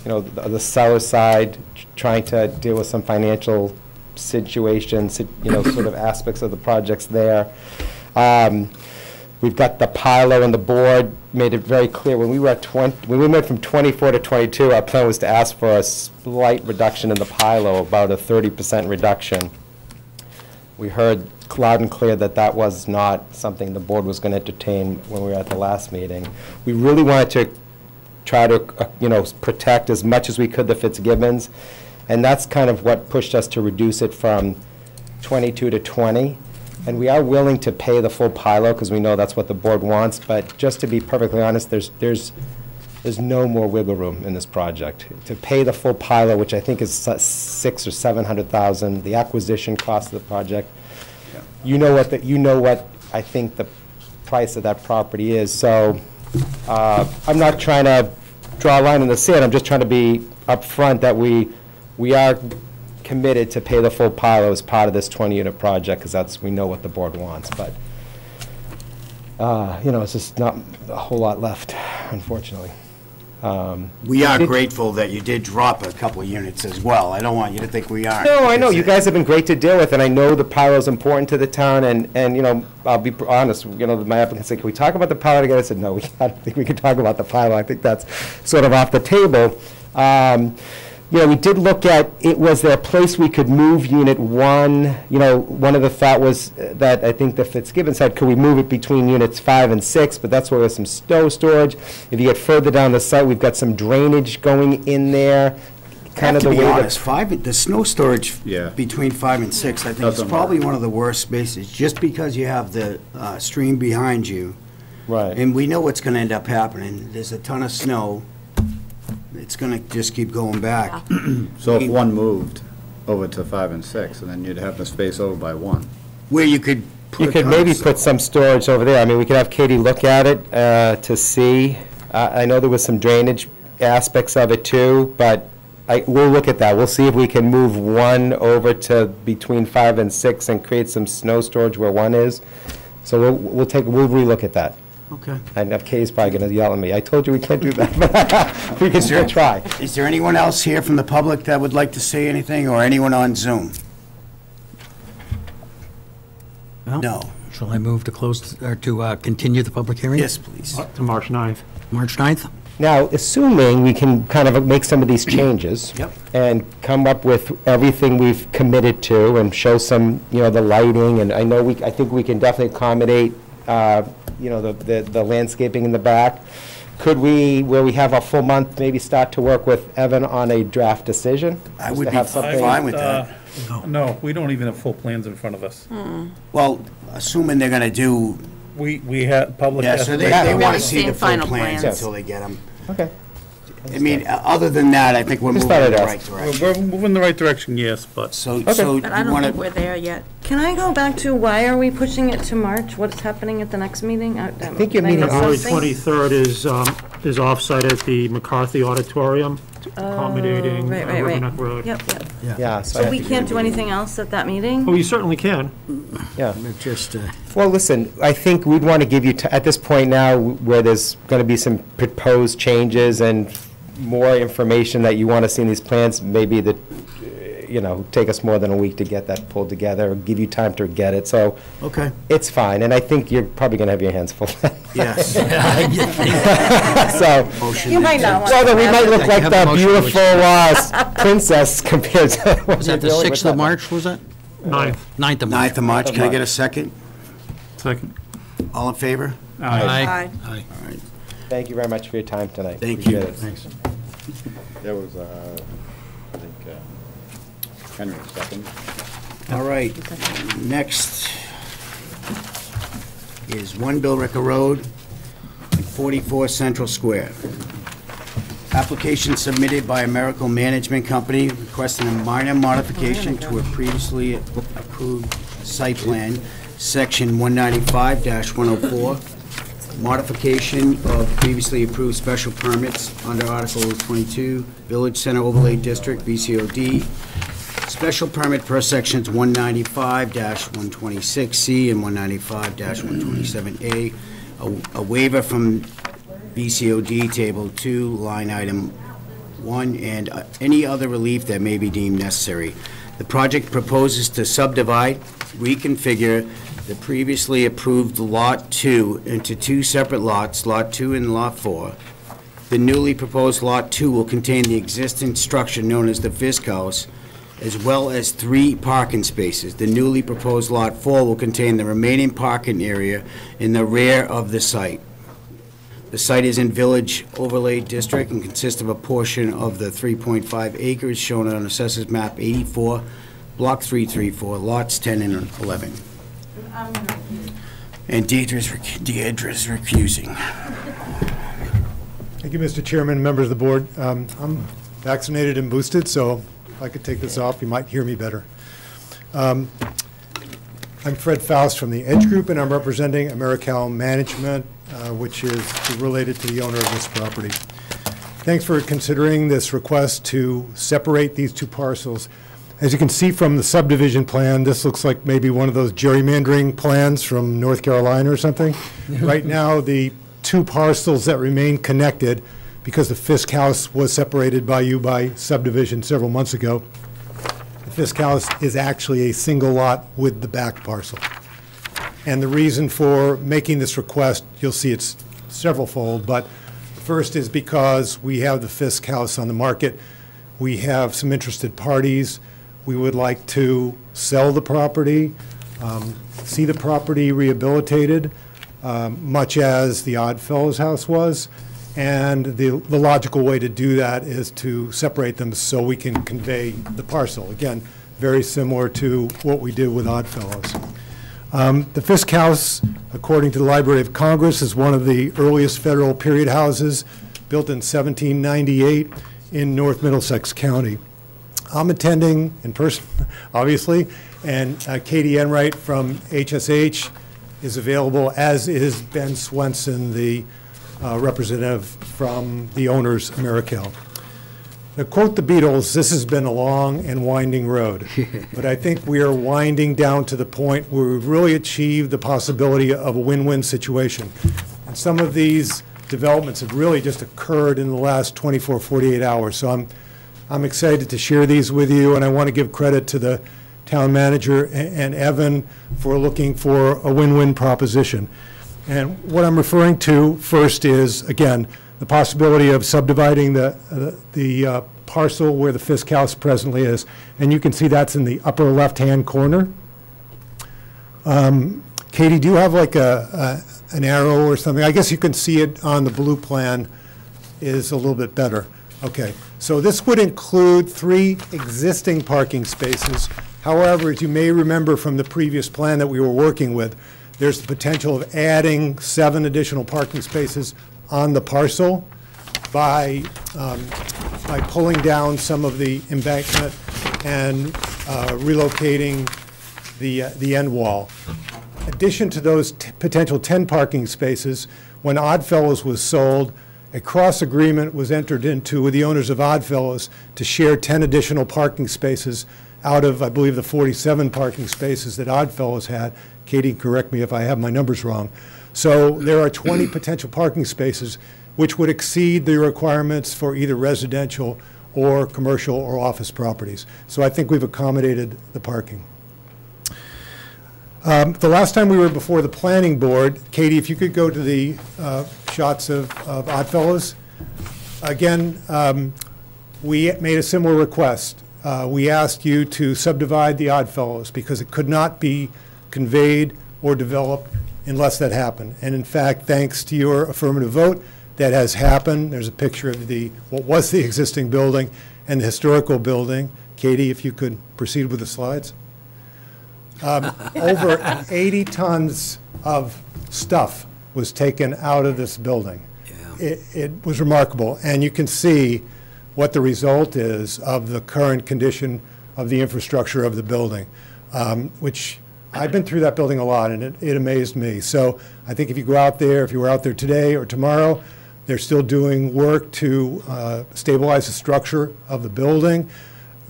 you know, the seller side, trying to deal with some financial situations, you know, sort of aspects of the projects there. We've got the PILO, and the board made it very clear when we were at when we went from 24 to 22, our plan was to ask for a slight reduction in the PILO, about a 30% reduction. We heard loud and clear that that was not something the board was going to entertain when we were at the last meeting. We really wanted to try to, you know, protect as much as we could the Fitzgibbons, and that's kind of what pushed us to reduce it from 22 to 20. And we are willing to pay the full PILO because we know that's what the board wants. But just to be perfectly honest, there's no more wiggle room in this project. To pay the full PILO, which I think is $600,000 or $700,000, the acquisition cost of the project, you know what I think the price of that property is. So I'm not trying to draw a line in the sand. I'm just trying to be upfront that we are committed to pay the full pile as part of this 20-unit project, because we know what the board wants, but, it's just not a whole lot left, unfortunately. We are grateful that you did drop a couple of units as well. I don't want you to think we aren't. No, I know, you guys have been great to deal with, and I know the pile is important to the town, and I'll be honest, my applicant said, can we talk about the pile again? I said, no, I don't think we can talk about the pile. I think that's sort of off the table. We did look at, was there a place we could move Unit 1? One of the thought was that I think the Fitzgibbons had, could we move it between Units 5 and 6? But that's where there's some snow storage. If you get further down the site, we've got some drainage going in there. Kind of the way to be honest, the snow storage between 5 and 6, I think is probably one of the worst spaces, just because you have the stream behind you. Right. And we know what's going to end up happening. There's a ton of snow. It's going to just keep going back. So if one moved over to 5 and 6, and then you'd have the space over by 1. Where you could You could maybe put some storage over there. I mean, we could have Katie look at it to see. I know there was some drainage aspects of it too, but we'll look at that. We'll see if we can move 1 over to between 5 and 6 and create some snow storage where 1 is. So we'll relook at that. Okay. And Katie's probably going to yell at me. I told you we can't do that, but we can still try. Is there anyone else here from the public that would like to say anything, or anyone on Zoom? No. Shall I move to close, or to continue the public hearing? Yes, please. To March 9th. March 9th? Now, assuming we can kind of make some of these changes. Yep. And come up with everything we've committed to and show some, the lighting, and I think we can definitely accommodate, the landscaping in the back. Could we, where we have a full month, maybe start to work with Evan on a draft decision? I Just would to be have something- fine with that. No, we don't even have full plans in front of us. Well, assuming they're going to do, We had, public. yeah, has so to they make- want really to see the seeing full final plans plans. until they get them. Okay. I mean, other than that, I think we're Just moving in thought the I'd right ask. direction. We're moving in the right direction, yes, but. So But I you don't want think to, we're there yet. Can I go back to why are we pushing it to March? What's happening at the next meeting? I think you're meeting February 23rd is off-site at the McCarthy Auditorium, accommodating right. River Neck Road. Yep. Yeah. So we can't do anything else at that meeting? Well, you certainly can. Yeah. just, Well, listen, I think we'd want to give you, at this point now, where there's going to be some proposed changes and more information that you want to see in these plans, maybe that, take us more than a week to get that pulled together, or give you time to get it, so okay, it's fine, and I think you're probably going to have your hands full. yes. So, Motion You might not want well, then we to might look I like have a the motion beautiful princess compared to what Was that the you're dealing 6th with. of March, was that? 9th. 9th of March. 9th of March, can I get a second? Second. All in favor? Aye. All right, Thank you very much for your time tonight. Thank you. Appreciate it. There was, I think, Henry second. all right. Next is 1 Billerica Road, 44 Central Square. Application submitted by American Management Company requesting a minor modification to a previously approved site plan, section 195-104. Modification of previously approved special permits under Article 22, Village Center Overlay District, VCOD. Special permit per sections 195-126C and 195-127A. A waiver from VCOD Table 2, line item 1, and any other relief that may be deemed necessary. The project proposes to subdivide, reconfigure the previously approved Lot 2 into 2 separate lots, Lot 2 and Lot 4. The newly proposed Lot 2 will contain the existing structure known as the Fisk House, as well as 3 parking spaces. The newly proposed Lot 4 will contain the remaining parking area in the rear of the site. The site is in Village Overlay District and consists of a portion of the 3.5 acres shown on Assessors Map 84, Block 334, Lots 10 and 11. And Deidre's recusing. Thank you, Mr. Chairman, members of the board. I'm vaccinated and boosted, so if I could take this off, you might hear me better. I'm Fred Faust from the Edge Group, and I'm representing Americal Management, which is related to the owner of this property. Thanks for considering this request to separate these 2 parcels. As you can see from the subdivision plan, this looks like maybe one of those gerrymandering plans from North Carolina or something. Right now, the two parcels that remain connected, because the Fisk house was separated by you by subdivision several months ago, the Fisk house is actually a single lot with the back parcel. And the reason for making this request, you'll see it's several-fold, but the first is because we have the Fisk house on the market. We have some interested parties. We would like to sell the property, see the property rehabilitated, much as the Oddfellows house was. And the logical way to do that is to separate them so we can convey the parcel. Again, very similar to what we did with Oddfellows. The Fisk house, according to the Library of Congress, is one of the earliest federal period houses, built in 1798 in North Middlesex County. I'm attending in person, obviously, and Katie Enright from HSH is available, as is Ben Swenson, the representative from the owners, Americal. To quote the Beatles, this has been a long and winding road, but I think we are winding down to the point where we've really achieved the possibility of a win-win situation. And some of these developments have really just occurred in the last 24, 48 hours. So I'm excited to share these with you, and I want to give credit to the town manager and Evan for looking for a win-win proposition. And what I'm referring to first is, again, the possibility of subdividing the parcel where the Fisk house presently is. And you can see that's in the upper left-hand corner. Katie, do you have like an arrow or something? I guess you can see it on the blue plan is a little bit better. Okay, so this would include 3 existing parking spaces. However, as you may remember from the previous plan that we were working with, there's the potential of adding 7 additional parking spaces on the parcel by pulling down some of the embankment and relocating the end wall. In addition to those potential 10 parking spaces, when Oddfellows was sold, a cross agreement was entered into with the owners of Oddfellows to share 10 additional parking spaces out of, I believe, the 47 parking spaces that Oddfellows had. Katie, correct me if I have my numbers wrong. So there are 20 potential parking spaces, which would exceed the requirements for either residential or commercial or office properties. So I think we've accommodated the parking. The last time we were before the planning board, Katie, if you could go to the shots of Oddfellows. Again, we made a similar request. We asked you to subdivide the Oddfellows because it could not be conveyed or developed unless that happened. And in fact, thanks to your affirmative vote, that has happened. There's a picture of what was the existing building and the historical building. Katie, if you could proceed with the slides. Over 80 tons of stuff was taken out of this building. Yeah. It was remarkable. And you can see what the result is of the current condition of the infrastructure of the building, which I've been through that building a lot, and it amazed me. So I think if you go out there, if you were out there today or tomorrow, they're still doing work to stabilize the structure of the building.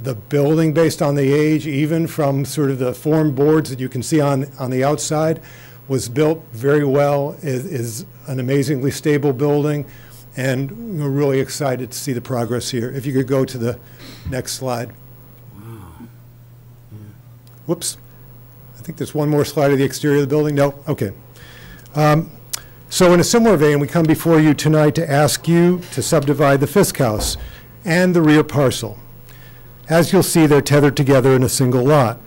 The building, based on the age, even from sort of the form boards that you can see on the outside, was built very well, is an amazingly stable building, and we're really excited to see the progress here. If you could go to the next slide. Wow. Yeah. Whoops. I think there's one more slide of the exterior of the building. No? Okay. So in a similar vein, we come before you tonight to ask you to subdivide the Fisk house and the rear parcel. As you'll see, they're tethered together in a single lot.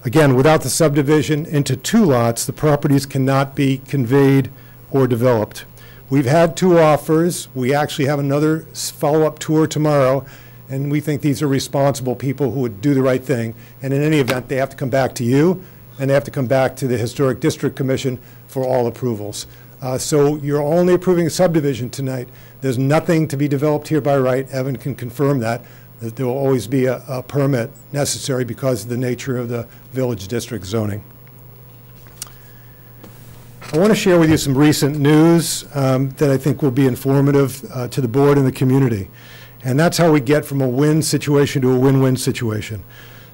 Again, without the subdivision into 2 lots, the properties cannot be conveyed or developed. We've had 2 offers. We actually have another follow-up tour tomorrow, and we think these are responsible people who would do the right thing. And in any event, they have to come back to you, and they have to come back to the Historic District Commission for all approvals. So you're only approving a subdivision tonight. There's nothing to be developed here by right. Evan can confirm that there will always be a permit necessary because of the nature of the village district zoning. I want to share with you some recent news that I think will be informative to the board and the community. And that's how we get from a win situation to a win-win situation.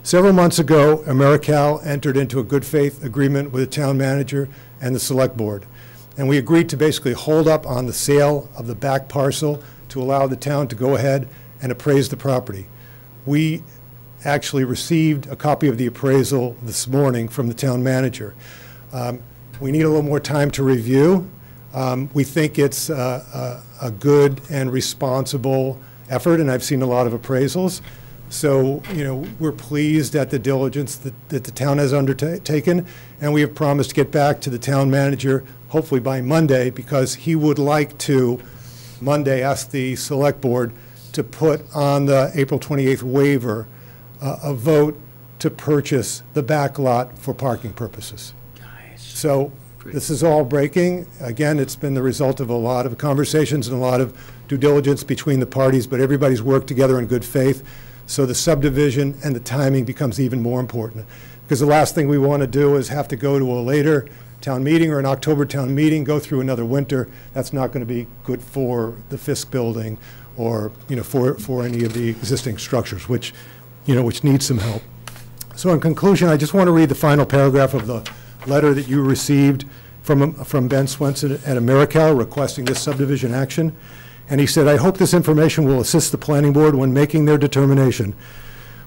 Several months ago, AmeriCal entered into a good faith agreement with the town manager and the select board. And we agreed to basically hold up on the sale of the back parcel to allow the town to go ahead and appraise the property. We actually received a copy of the appraisal this morning from the town manager. We need a little more time to review. We think it's a good and responsible effort, and I've seen a lot of appraisals. So, we're pleased at the diligence that the town has undertaken, and we have promised to get back to the town manager, hopefully by Monday, because he would like to, Monday, ask the select board to put on the April 28th waiver a vote to purchase the back lot for parking purposes. Nice. So this is all breaking. Again, it's been the result of a lot of conversations and a lot of due diligence between the parties, but everybody's worked together in good faith. So the subdivision and the timing becomes even more important. Because the last thing we want to do is have to go to a later town meeting or an October town meeting, go through another winter. That's not going to be good for the Fisk building or, for any of the existing structures, which needs some help. So in conclusion, I just want to read the final paragraph of the letter that you received from Ben Swenson at AmeriCal requesting this subdivision action. And he said, I hope this information will assist the planning board when making their determination.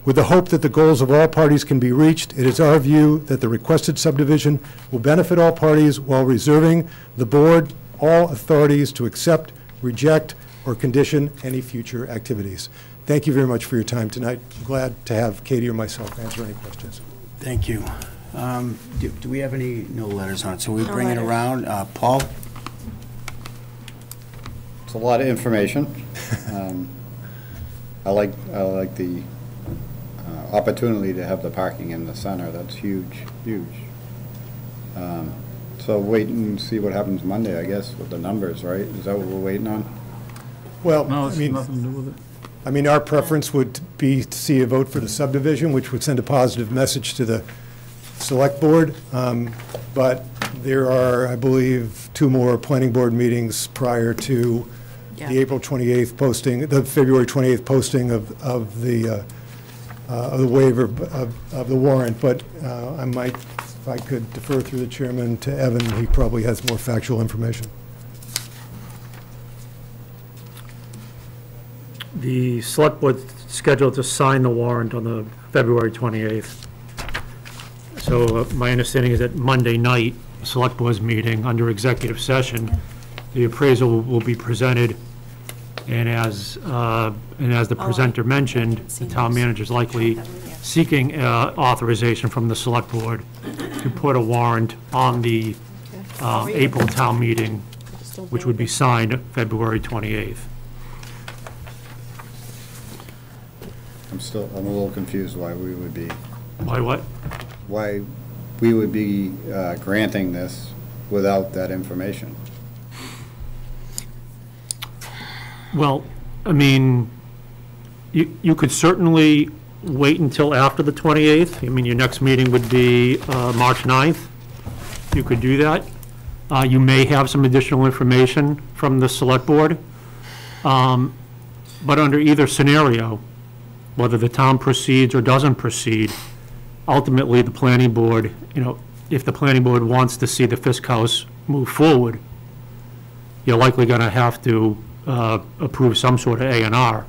With the hope that the goals of all parties can be reached, it is our view that the requested subdivision will benefit all parties while reserving the board all authorities to accept, reject, or condition any future activities. Thank you very much for your time tonight. I'm glad to have Katie or myself answer any questions. Thank you. Do we have any, no letters on it, so we bring it around. Paul? It's a lot of information. I like the opportunity to have the parking in the center. That's huge, huge. So wait and see what happens Monday, I guess, with the numbers, right? Is that what we're waiting on? Well, No, it's nothing to do with it. Our preference would be to see a vote for the subdivision, which would send a positive message to the select board. But there are, I believe, 2 more planning board meetings prior to the April 28th posting, the February 28th posting of the waiver of the warrant. But I might, if I could defer through the chairman to Evan, he probably has more factual information. The select board scheduled to sign the warrant on the February 28th. So my understanding is that Monday night, select board's meeting under executive session, the appraisal will be presented, and as the presenter mentioned, the town manager is likely seeking authorization from the select board to put a warrant on the April town meeting, which would be signed February 28th. I'm a little confused why we would be. Why what? Why we would be granting this without that information. Well, you could certainly wait until after the 28th. Your next meeting would be March 9th. You could do that. You may have some additional information from the select board. But under either scenario, whether the town proceeds or doesn't proceed, ultimately the planning board, if the planning board wants to see the Fisk house move forward, you're likely going to have to approve some sort of A&R.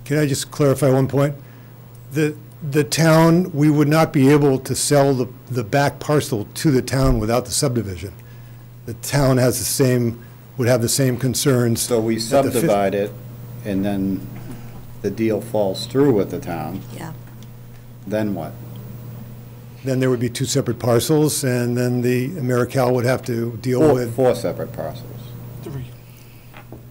Can I just clarify one point? The town, we would not be able to sell the back parcel to the town without the subdivision. The town would have the same concerns. So we subdivide it, and then the deal falls through with the town. Yeah. Then what? Then there would be 2 separate parcels, and then the AmeriCal would have to deal with... 4 separate parcels. 3.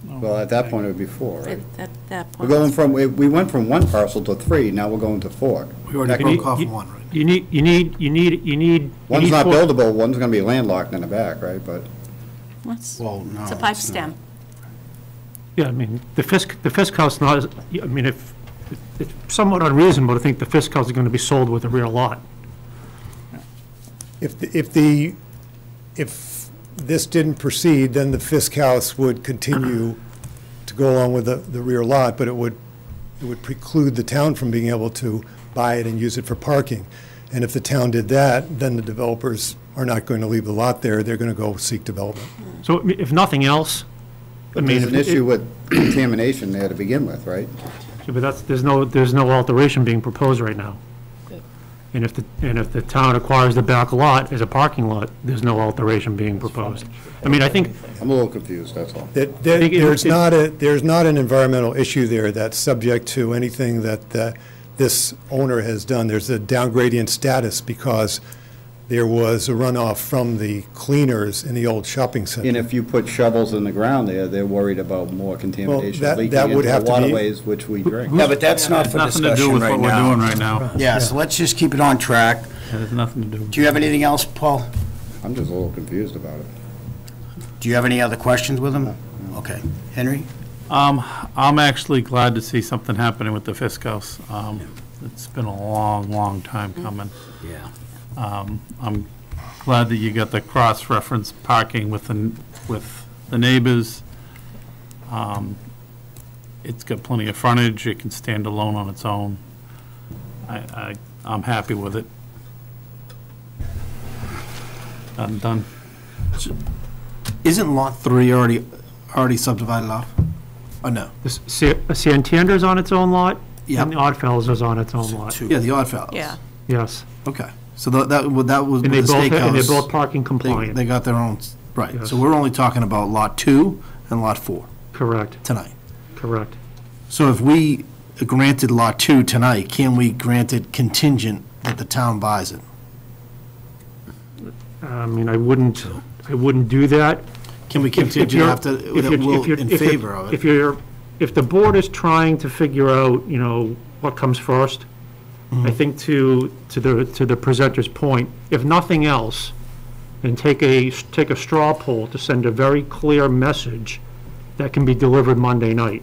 Well, at that point, it would be 4, right? At that We're point. going we went from 1 parcel to 3, now we're going to 4. We already broke off one, right? You need One's not 4 buildable, one's gonna be landlocked in the back, right, but. Well, no. It's a pipe it's not. stem. Yeah, the Fisk house not, if it's somewhat unreasonable to think the Fisk house is going to be sold with a rear lot. If this didn't proceed, then the Fisk house would continue to go along with the rear lot, but it would preclude the town from being able to buy it and use it for parking. And if the town did that, then the developers are not going to leave the lot there, they're going to go seek development. So if nothing else, I But mean, there's an issue with contamination there to begin with, right? but there's no alteration being proposed right now. And if the town acquires the back lot as a parking lot, there's no alteration being proposed. I mean, I think, I'm a little confused, that's all. There's not an environmental issue there that's subject to anything that this owner has done. There's a downgradient status because there was a runoff from the cleaners in the old shopping center. And if you put shovels in the ground there, they're worried about more contamination that leaking would into have the to be- waterways, which we drink. Yeah, but that's not for Nothing to do discussion with right what we're now. doing right now. Yeah, so let's just keep it on track. It has nothing to do. Do you have anything else, Paul? I'm just a little confused about it. Do you have any other questions with him? Okay. Henry? I'm actually glad to see something happening with the Fisk house. It's been a long, long time coming. Yeah. I'm glad that you got the cross-reference parking with the neighbors. It's got plenty of frontage, it can stand alone on its own. I'm happy with it. I'm done. Isn't Lot 3 already subdivided off? Oh, no? Santander's on its own lot, Yep. and the Oddfellows is on its own lot. Yeah, the Oddfellows. Yeah. Yes. Okay, so that was And they the both, steakhouse. and they're both parking compliant. They got their own, right. Yes. So we're only talking about Lot 2 and Lot 4 Correct, tonight. correct. So if we granted Lot 2 tonight, can we grant it contingent that the town buys it? I mean, I wouldn't do that. Can we If contingent you're- after, if you're- that we'll if you're- in if you're- favor of it? If the board is trying to figure out, what comes first, I think to the presenter's point, if nothing else, then take a straw poll to send a very clear message that can be delivered Monday night.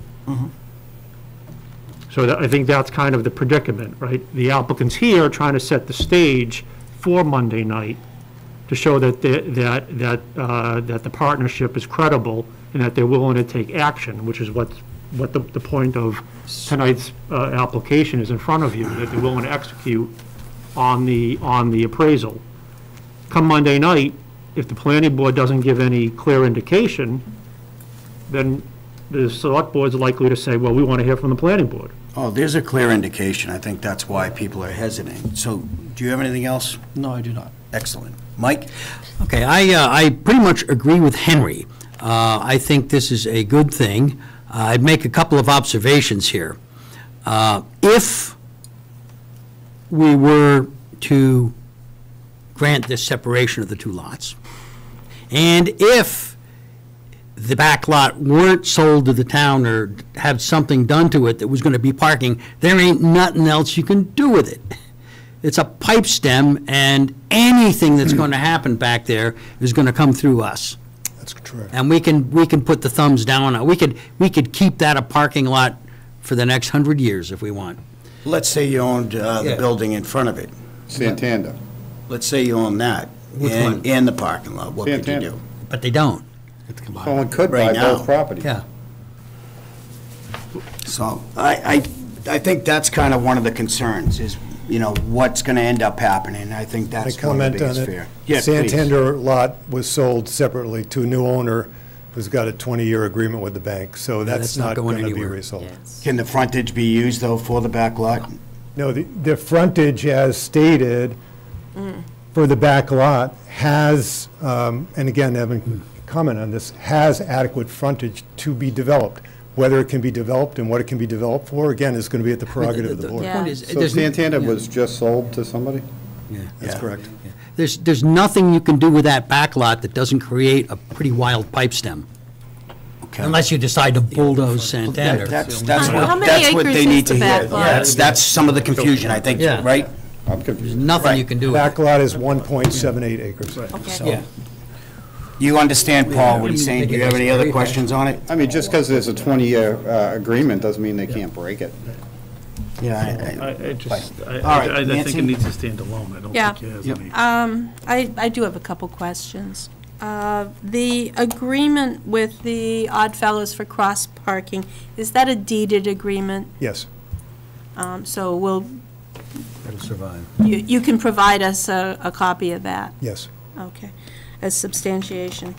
So I think that's kind of the predicament, right? The applicant's here trying to set the stage for Monday night to show that the partnership is credible and that they're willing to take action, which is what the point of tonight's application is in front of you, that they're willing to execute on the appraisal. Come Monday night, if the planning board doesn't give any clear indication, then the select board's likely to say, well, we want to hear from the planning board. Oh, there's a clear indication. I think that's why people are hesitant. So, do you have anything else? No, I do not. Excellent. Mike? Okay, I pretty much agree with Henry. I think this is a good thing. I'd make a couple of observations here. If we were to grant this separation of the two lots, and if the back lot weren't sold to the town or had something done to it that was going to be parking, there ain't nothing else you can do with it. It's a pipe stem, and anything that's going to happen back there is going to come through us. That's true. And we can put the thumbs down on, we could keep that a parking lot for the next 100 years if we want. Let's say you owned the Yeah. building in front of it. Santander. Let's say you own that Which one? and the parking lot. What could you Santander. do? But they don't. Someone could buy Right now. both properties. Yeah. So I think that's kind of one of the concerns is, what's going to end up happening. I think I that's one of the comment on biggest it. fear. Yeah, please. Santander lot was sold separately to a new owner who's got a 20-year agreement with the bank, so that's not going to be anywhere. resold. Can the frontage be used, though, for the back lot? No, the frontage, as stated, for the back lot has, and again, Evan can comment on this, has adequate frontage to be developed. Whether it can be developed and what it can be developed for, again, is going to be at the prerogative of the board. Yeah. Point is, So there's- Santander yeah. was just sold to somebody? That's Yeah. correct. There's nothing you can do with that back lot that doesn't create a pretty wild pipe stem, Okay. unless you decide to bulldoze Santander. That's How what many that's what acres they is need the to hear. back lot? That's some of the confusion, I think, Yeah. right? I'm There's confused. nothing you can do with Back it. lot is 1.78 acres. Okay. Yeah. You understand, Paul, what he's Yeah. saying? Do you have any other questions on it? I mean, just because there's a 20-year agreement doesn't mean they can't break it. Yeah. I think Nancy? it needs to stand alone. I don't Yeah. think it has Yep. any. I do have a couple questions. The agreement with the Oddfellows for cross parking, is that a deeded agreement? Yes. So will It'll survive. You can provide us a copy of that? Yes. Okay, as substantiation.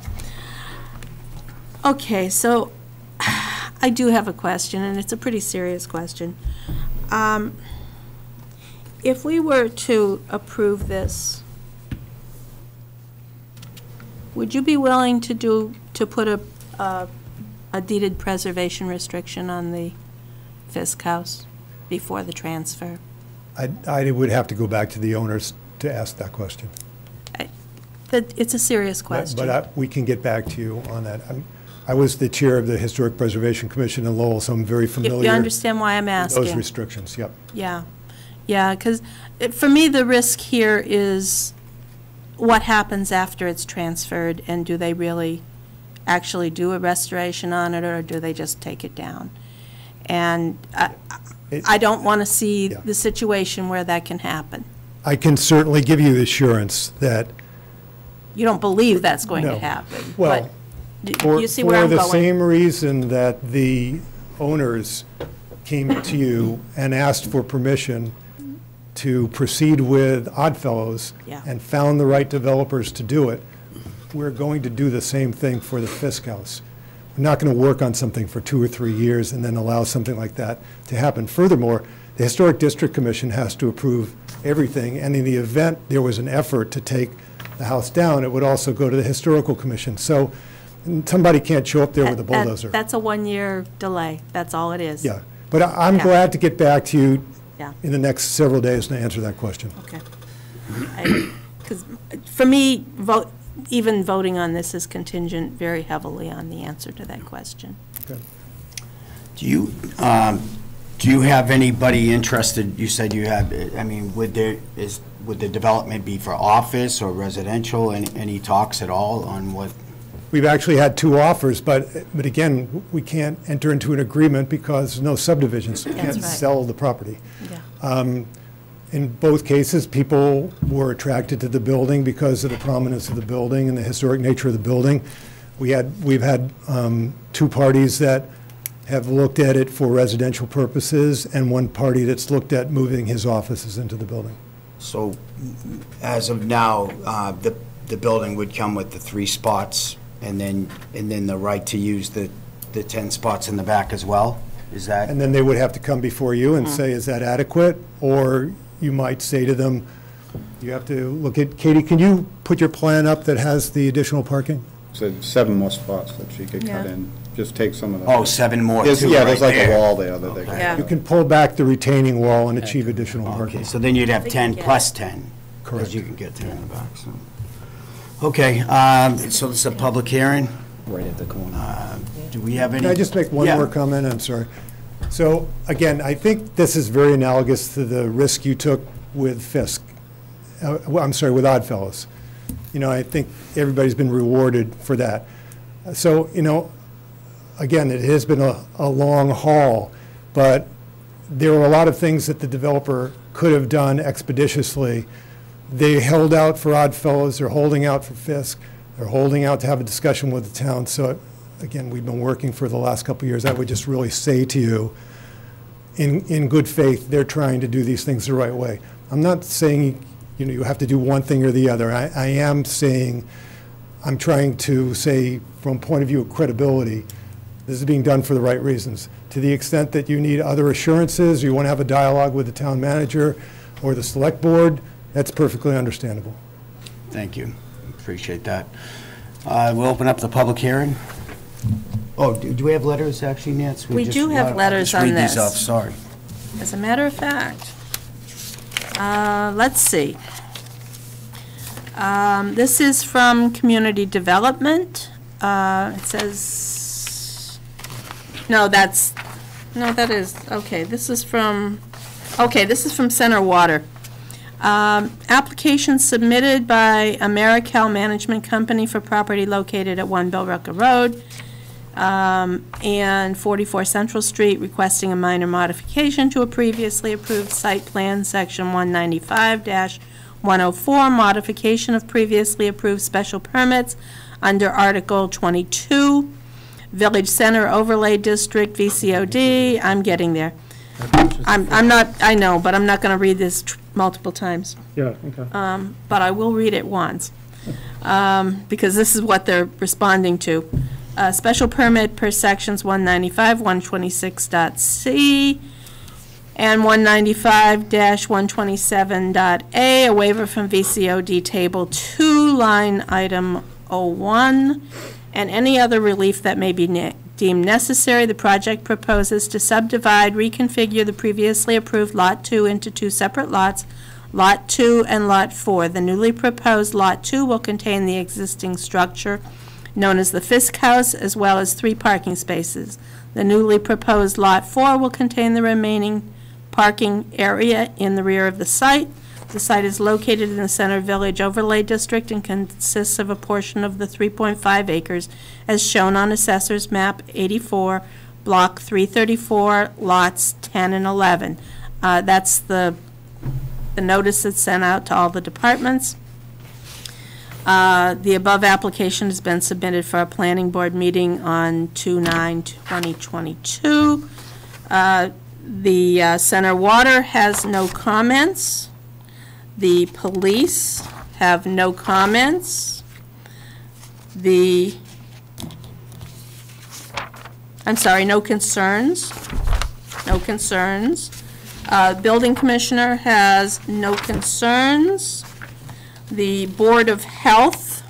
Okay, so I do have a question, and it's a pretty serious question. If we were to approve this, would you be willing to put a deeded preservation restriction on the Fisk house before the transfer? I would have to go back to the owners to ask that question. It's a serious question. But we can get back to you on that. I was the chair of the Historic Preservation Commission in Lowell, so I'm very familiar. You understand why I'm asking? Those restrictions, yep. Yeah, yeah, because for me, the risk here is what happens after it's transferred, and do they really actually do a restoration on it, or do they just take it down? And I don't want to see the situation where that can happen. I can certainly give you assurance that. You don't believe that's going to No. happen. Well, but you see where I'm For the going. same reason that the owners came to you and asked for permission to proceed with Oddfellows and found the right developers to do it, we're going to do the same thing for the Fisk house. We're not going to work on something for 2 or 3 years and then allow something like that to happen. Furthermore, the Historic District Commission has to approve everything, and in the event there was an effort to take the house down, it would also go to the Historical Commission. So somebody can't show up there with a bulldozer. That's a 1-year delay. That's all it is. Yeah, but I'm glad to get back to you Yeah. in the next several days to answer that question. Okay. Because for me, even voting on this is contingent very heavily on the answer to that question. Okay. Do you have anybody interested, you said you have, I mean, would the development be for office or residential? Any talks at all on what? We've actually had 2 offers, but again, we can't enter into an agreement because there's no subdivision, so we That's can't right. sell the property. Yeah. In both cases, people were attracted to the building because of the prominence of the building and the historic nature of the building. We've had 2 parties that have looked at it for residential purposes, and 1 party that's looked at moving his offices into the building. So as of now, the building would come with the 3 spots and then the right to use the 10 spots in the back as well? Is that? And then they would have to come before you and say, is that adequate? Or you might say to them, you have to look at, Katie, can you put your plan up that has the additional parking? So 7 more spots that she could cut Yeah. in, just take some of the. Oh, 7 more There's- too, Yeah, right there's like a there. wall there that they Okay. Yeah. You can pull back the retaining wall and achieve additional Okay, parking. so then you'd have 10 Yeah. plus 10. Correct. Because you can get 10 in the back, so. Okay, so this is a public hearing. Right at the corner. Do we have any? Can I just make one Yeah. more comment? I'm sorry. So, again, I think this is very analogous to the risk you took with Fisk. I'm sorry, with Oddfellows. You know, I think everybody's been rewarded for that. So, you know, again, it has been a long haul, but there were a lot of things that the developer could have done expeditiously. They held out for Oddfellows, they're holding out for Fisk, they're holding out to have a discussion with the town. So, again, we've been working for the last couple of years. I would just really say to you, in good faith, they're trying to do these things the right way. I'm not saying, you know, you have to do one thing or the other. I am saying, I'm trying to say, from a point of view of credibility, this is being done for the right reasons. To the extent that you need other assurances, you want to have a dialogue with the town manager or the select board, that's perfectly understandable. Thank you. Appreciate that. We'll open up the public hearing. Oh, do we have letters, actually, Nance? We do have letters on Just read these this. off, sorry. As a matter of fact, let's see. This is from Community Development. It says, that is, okay, this is from Center Water. Application submitted by AmeriCal Management Company for property located at 1 Billerica Road and 44 Central Street, requesting a minor modification to a previously approved site plan, section 195-104, modification of previously approved special permits under Article 22, Village Center Overlay District, VCOD, I'm getting there. I'm not, I know, but I'm not going to read this multiple times. Yeah, okay. But I will read it once, because this is what they're responding to. Special permit per sections 195, 126.c, and 195-127.a, a waiver from VCOD Table 2, line item 01, and any other relief that may be deemed necessary. The project proposes to subdivide, reconfigure the previously approved Lot 2 into 2 separate lots, Lot 2 and Lot 4. The newly proposed Lot 2 will contain the existing structure known as the Fisk House, as well as 3 parking spaces. The newly proposed Lot 4 will contain the remaining parking area in the rear of the site. The site is located in the Center Village Overlay District and consists of a portion of the 3.5 acres as shown on Assessor's Map 84, Block 334, Lots 10 and 11. That's the notice that's sent out to all the departments. The above application has been submitted for a planning board meeting on 2/9/2022. The Center Water has no comments. The police have no comments. No concerns. No concerns. Building Commissioner has no concerns. The Board of Health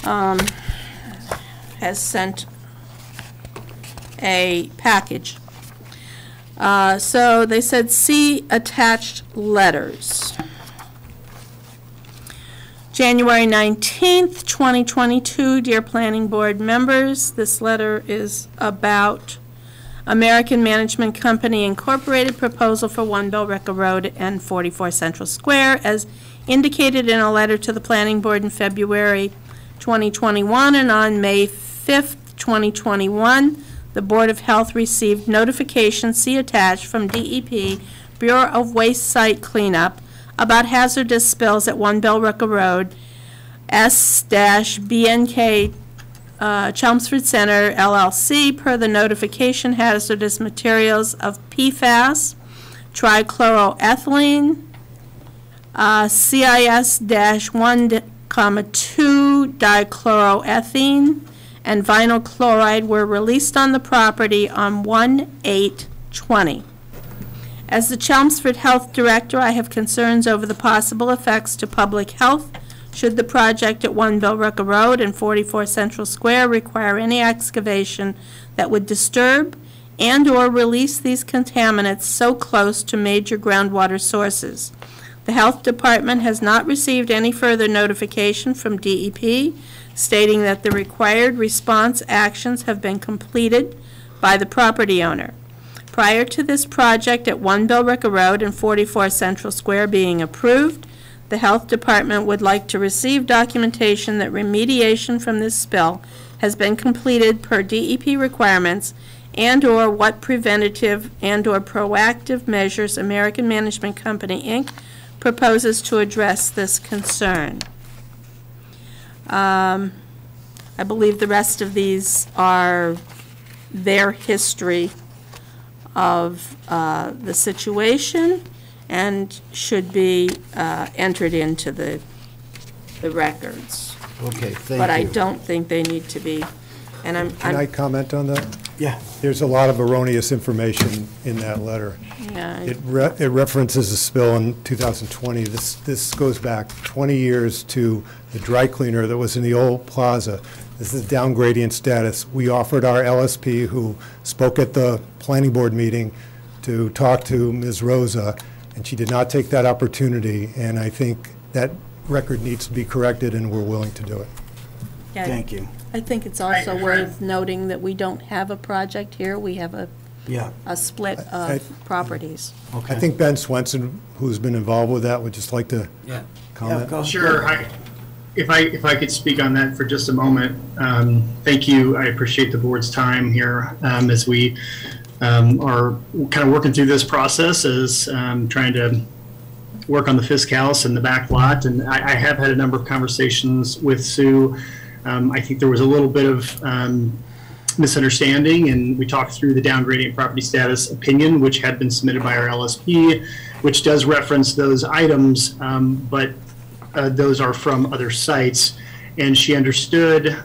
has sent a package. So they said, see attached letters. January 19th, 2022, dear Planning Board members, this letter is about American Management Company Incorporated proposal for 1 Billerica Road and 44 Central Square, as indicated in a letter to the Planning Board in February 2021, and on May 5th, 2021, the Board of Health received notification, see attached, from DEP, Bureau of Waste Site Cleanup, about hazardous spills at 1 Billerica Road, S-BNK Chelmsford Center, LLC. Per the notification, hazardous materials of PFAS, trichloroethylene, CIS-1,2 dichloroethene, and vinyl chloride were released on the property on 1/8/20. As the Chelmsford Health Director, I have concerns over the possible effects to public health should the project at 1 Billerica Road and 44 Central Square require any excavation that would disturb and/or release these contaminants so close to major groundwater sources. The Health Department has not received any further notification from DEP stating that the required response actions have been completed by the property owner. Prior to this project at 1 Billerica Road and 44 Central Square being approved, the Health Department would like to receive documentation that remediation from this spill has been completed per DEP requirements and/or what preventative and/or proactive measures American Management Company, Inc. proposes to address this concern. I believe the rest of these are their history of the situation and should be entered into the records. Okay, thank you. But I don't think they need to be, and Can I comment on that? Yeah. There's a lot of erroneous information in that letter. Yeah. It references a spill in 2020. This goes back 20 years to the dry cleaner that was in the old plaza. This is down gradient status. We offered our LSP, who spoke at the planning board meeting, to talk to Ms. Rosa, and she did not take that opportunity, and I think that record needs to be corrected, and we're willing to do it. Yeah, Thank you. I think it's also worth noting that we don't have a project here. We have a split of properties. I think Ben Swenson, who's been involved with that, would just like to comment. Sure. If I could speak on that for just a moment. Thank you. I appreciate the board's time here as we are kind of working through this process, as trying to work on the Fisk House and the back lot. And I have had a number of conversations with Sue. I think there was a little bit of misunderstanding, and we talked through the downgrading property status opinion, which had been submitted by our LSP, which does reference those items, but those are from other sites. And she understood.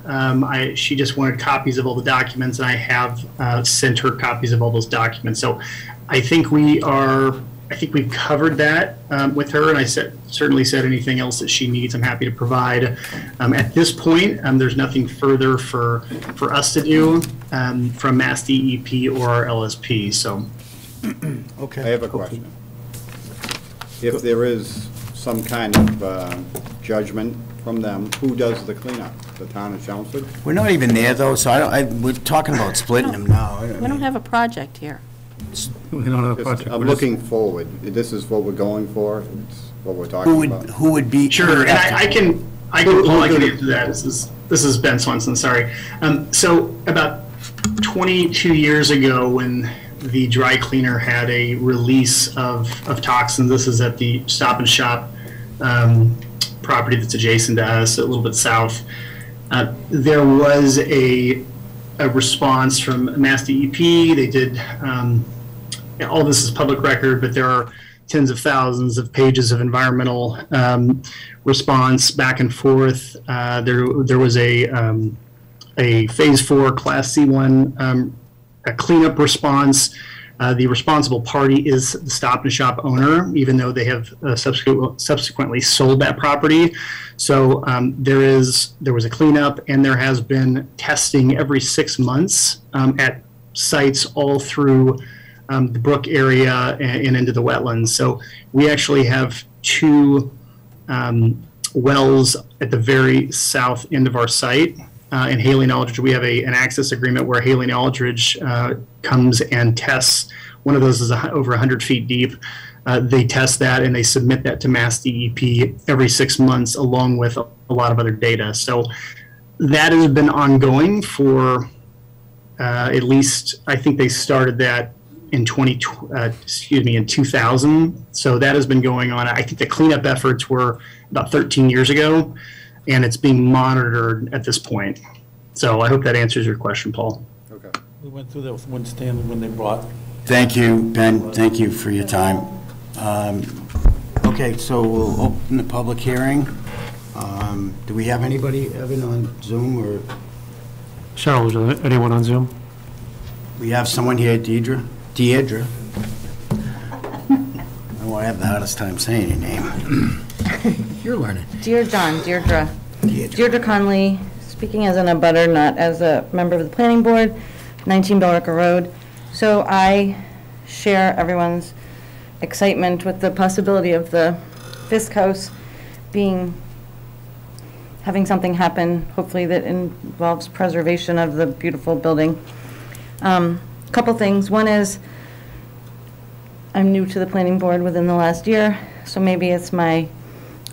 She just wanted copies of all the documents, and I have sent her copies of all those documents. So I think we've covered that with her, and I certainly said anything else that she needs, I'm happy to provide. At this point, there's nothing further for us to do from Mass DEP or our LSP. So, okay. I have a question. If there is some kind of judgment from them, who does the cleanup? The town of Chelmsford? We're not even there, though, so we're talking about splitting them now. We don't have a project here. We don't have a project. I'm looking forward. This is what we're going for. It's what we're talking about. Who would be? Sure, and I can answer that. This is Ben Swenson. Sorry. So about 22 years ago, when the dry cleaner had a release of toxins, this is at the Stop and Shop property that's adjacent to us, a little bit south. There was a response from Mass DEP. They did. All this is public record, but there are tens of thousands of pages of environmental response back and forth. There was a Phase 4 Class C1 a cleanup response. The responsible party is the Stop and Shop owner, even though they have subsequently sold that property. So there was a cleanup, and there has been testing every 6 months at sites all through the brook area and into the wetlands. So we actually have 2 wells at the very south end of our site. In Haley and Aldridge, we have an access agreement where Haley and Aldridge comes and tests. One of those is over 100 feet deep. They test that, and they submit that to Mass DEP every 6 months, along with a lot of other data. So that has been ongoing for at least, I think they started that in 2000. So that has been going on. I think the cleanup efforts were about 13 years ago, and it's being monitored at this point. So I hope that answers your question, Paul. Okay. We went through that with one stand when they brought. Thank you, Ben. Thank you for your time. Okay, so we'll open the public hearing. Do we have anybody, Evan, on Zoom, or? Cheryl, is there anyone on Zoom? We have someone here, Deirdre. I won't have the hardest time saying your name. You're learning. Dear John, Deirdre Conley, speaking as an abutter, not as a member of the planning board, 19 Bellrica Road. So I share everyone's excitement with the possibility of the Fisk house having something happen, hopefully that involves preservation of the beautiful building. Couple things. One is I'm new to the planning board within the last year, so maybe it's my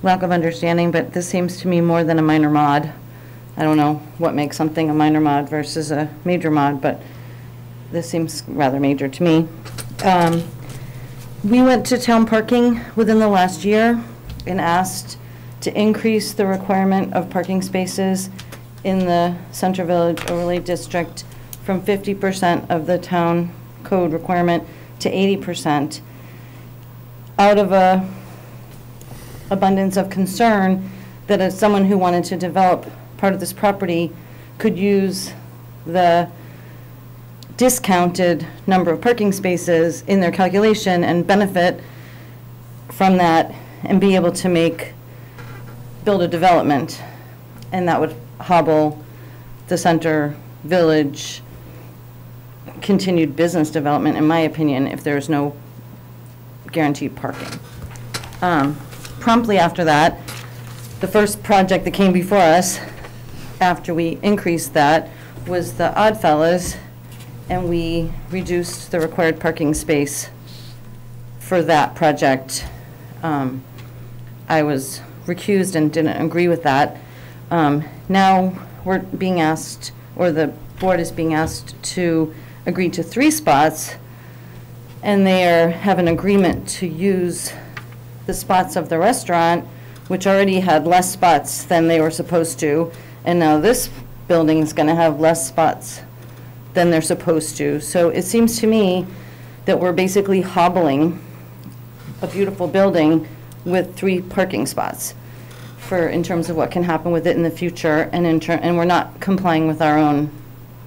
lack of understanding, but this seems to me more than a minor mod. I don't know what makes something a minor mod versus a major mod, but this seems rather major to me. We went to town parking within the last year and asked to increase the requirement of parking spaces in the Center Village Overlay District from 50% of the town code requirement to 80%, out of a abundance of concern that as someone who wanted to develop part of this property could use the discounted number of parking spaces in their calculation and benefit from that and be able to build a development. And that would hobble the Center Village continued business development, in my opinion, if there's no guaranteed parking. Promptly after that, the first project that came before us after we increased that was the Oddfellows, and we reduced the required parking space for that project. I was recused and didn't agree with that. Now we're being asked, or the board is being asked to agree to 3 spots, and they have an agreement to use the spots of the restaurant, which already had less spots than they were supposed to, and now this building is going to have less spots than they're supposed to. So it seems to me that we're basically hobbling a beautiful building with 3 parking spots in terms of what can happen with it in the future, and and we're not complying with our own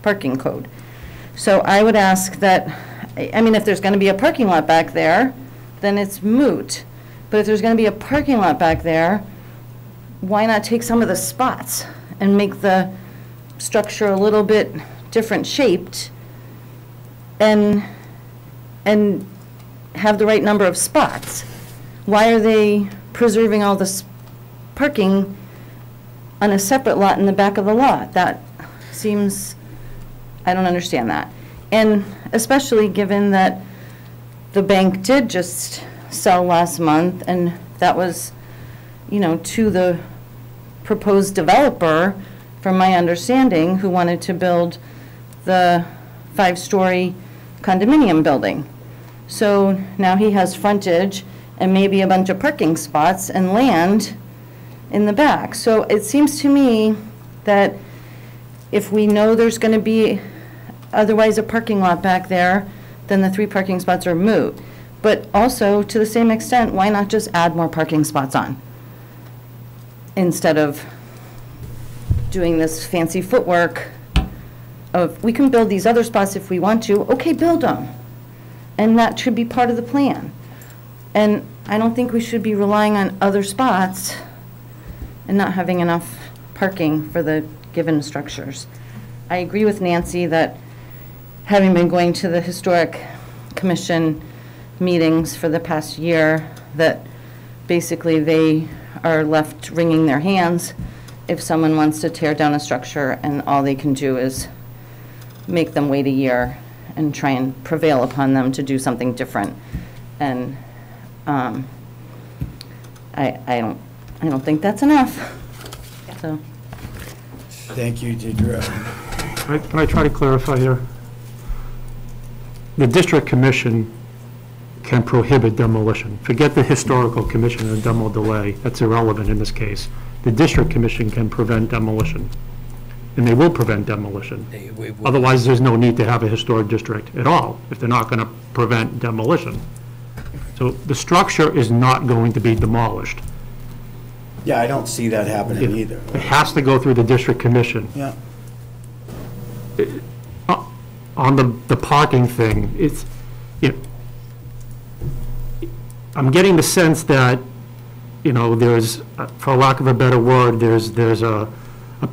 parking code. So I would ask that, I mean, if there's going to be a parking lot back there, then it's moot. But if there's going to be a parking lot back there, why not take some of the spots and make the structure a little bit different shaped and have the right number of spots? Why are they preserving all this parking on a separate lot in the back of the lot? That seems, I don't understand that. And especially given that the bank did just sell last month, and that was, you know, to the proposed developer, from my understanding, who wanted to build the 5-story condominium building. So now he has frontage and maybe a bunch of parking spots and land in the back. So it seems to me that if we know there's going to be otherwise a parking lot back there, then the 3 parking spots are moot. But also, to the same extent, why not just add more parking spots on instead of doing this fancy footwork of, we can build these other spots if we want to. Okay, build them. And that should be part of the plan. And I don't think we should be relying on other spots and not having enough parking for the given structures. I agree with Nancy that, having been going to the Historic Commission meetings for the past year, that basically they are left wringing their hands if someone wants to tear down a structure and all they can do is make them wait a year and try and prevail upon them to do something different. And I don't think that's enough. So. Thank you, Deidre. Can I try to clarify here? The district commission can prohibit demolition. Forget the historical commission and demo delay. That's irrelevant in this case. The district commission can prevent demolition, and they will prevent demolition. Otherwise, there's no need to have a historic district at all if they're not going to prevent demolition. So the structure is not going to be demolished. Yeah, I don't see that happening either. It has to go through the district commission. Yeah. On the parking thing, it's, I'm getting the sense that, there's, for lack of a better word, there's a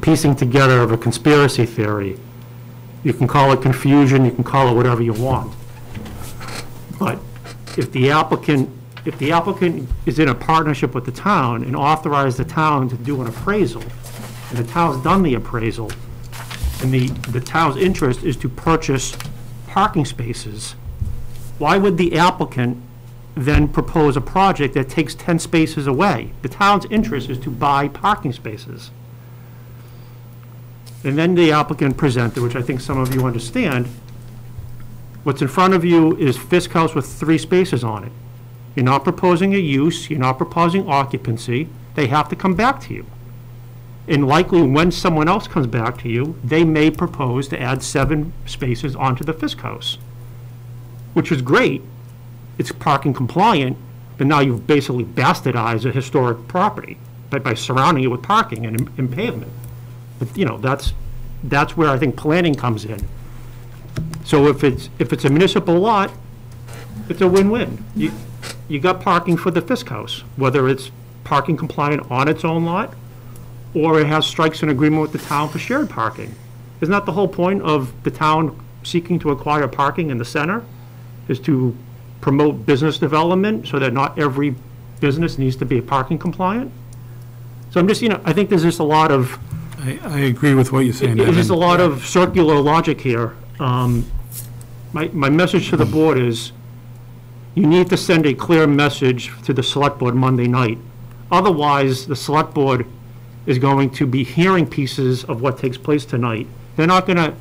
piecing together of a conspiracy theory. You can call it confusion, you can call it whatever you want. But if the applicant is in a partnership with the town and authorized the town to do an appraisal, and the town's done the appraisal, and the town's interest is to purchase parking spaces, why would the applicant then propose a project that takes 10 spaces away? The town's interest is to buy parking spaces. And then the applicant presented, which I think some of you understand, what's in front of you is Fisk House with 3 spaces on it. You're not proposing a use, you're not proposing occupancy, they have to come back to you. And likely, when someone else comes back to you, they may propose to add 7 spaces onto the Fisk House, which is great. It's parking compliant, but now you've basically bastardized a historic property by surrounding it with parking and pavement. But, that's where I think planning comes in. So if it's a municipal lot, it's a win-win. You got parking for the Fisk House, whether it's parking compliant on its own lot, or it has strikes an agreement with the town for shared parking. Isn't that the whole point of the town seeking to acquire parking in the center, is to promote business development so that not every business needs to be parking compliant? So I'm just, I think there's just a lot of... I agree with what you're saying. There's just a lot of circular logic here. My message to the board is, you need to send a clear message to the select board Monday night. Otherwise, the select board is going to be hearing pieces of what takes place tonight. They're not gonna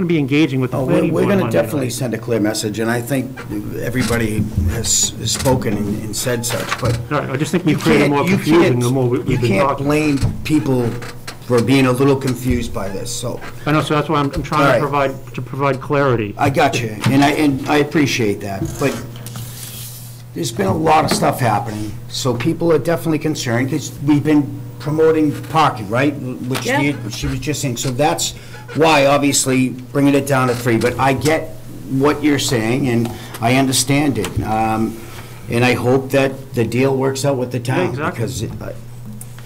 be engaging with the planning board We're gonna Monday definitely night. send a clear message, and I think everybody has spoken and said such, but I just think we've created more confusion the more we've been You can't talking. blame people we're being a little confused by this, so. I know, so that's why I'm All trying right. to provide clarity. I got you, and I appreciate that, but there's been a lot of stuff happening, so people are definitely concerned, because we've been promoting parking, right? Which she was just saying, so that's why, obviously, bringing it down to 3, but I get what you're saying, and I understand it. And I hope that the deal works out with the town. Exactly. Because,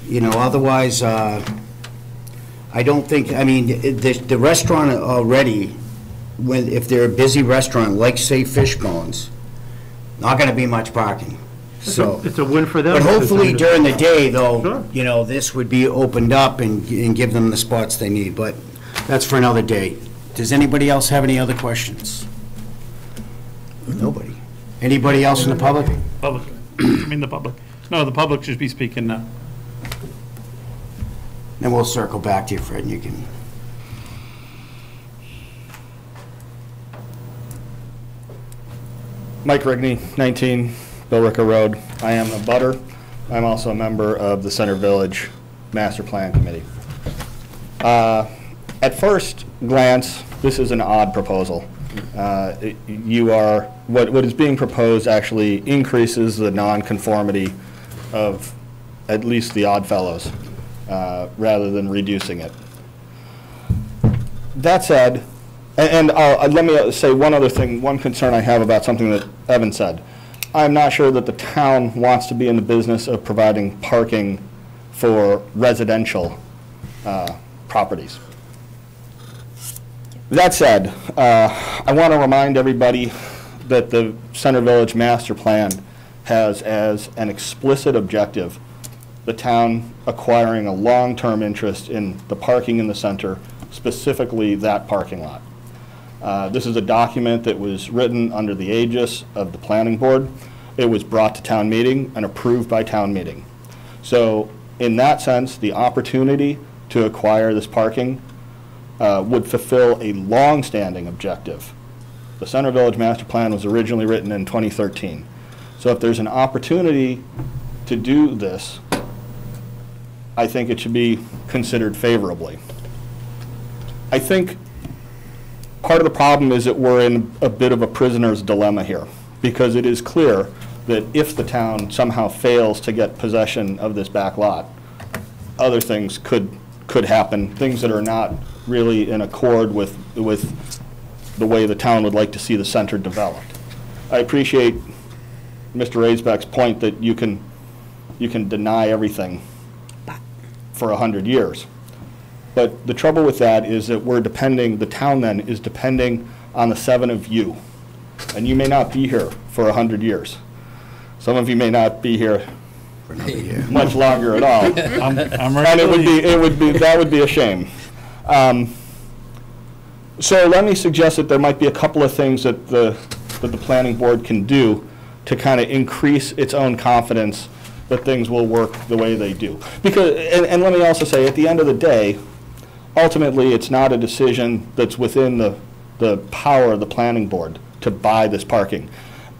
you know, otherwise, I don't think, I mean, the restaurant already, if they're a busy restaurant, like, say, Fishbones, not gonna be much parking, so. It's a win for them. But hopefully during the day, though, Sure. you know, this would be opened up and give them the spots they need, but that's for another day. Does anybody else have any other questions? Nobody. Anybody else in the public? Public, I mean the public. No, the public should be speaking now. Then we'll circle back to you, Fred, and you can. Mike Rigney, 19 Billrica Road. I am a butter. I'm also a member of the Center Village Master Plan Committee. At first glance, this is an odd proposal. What is being proposed actually increases the nonconformity of at least the Odd Fellows, rather than reducing it. That said, and let me say one other thing, one concern I have about something that Evan said. I'm not sure that the town wants to be in the business of providing parking for residential properties. That said, I want to remind everybody that the Center Village Master Plan has as an explicit objective the town acquiring a long-term interest in the parking in the center, specifically that parking lot. This is a document that was written under the aegis of the planning board. It was brought to town meeting and approved by town meeting. So in that sense, the opportunity to acquire this parking would fulfill a long-standing objective. The Center Village Master Plan was originally written in 2013. So if there's an opportunity to do this, I think it should be considered favorably. I think part of the problem is that we're in a bit of a prisoner's dilemma here, because it is clear that if the town somehow fails to get possession of this back lot, other things could happen, things that are not really in accord with the way the town would like to see the center developed. I appreciate Mr. Raisbeck's point that you can deny everything for 100 years. But the trouble with that is that the town then is depending on the 7 of you. And you may not be here for 100 years. Some of you may not be here For another year. much longer at all. I'm And that would be a shame. So let me suggest that there might be a couple of things that the planning board can do to kind of increase its own confidence that things will work the way they do. Because, and let me also say, at the end of the day, ultimately, it's not a decision that's within the power of the planning board to buy this parking.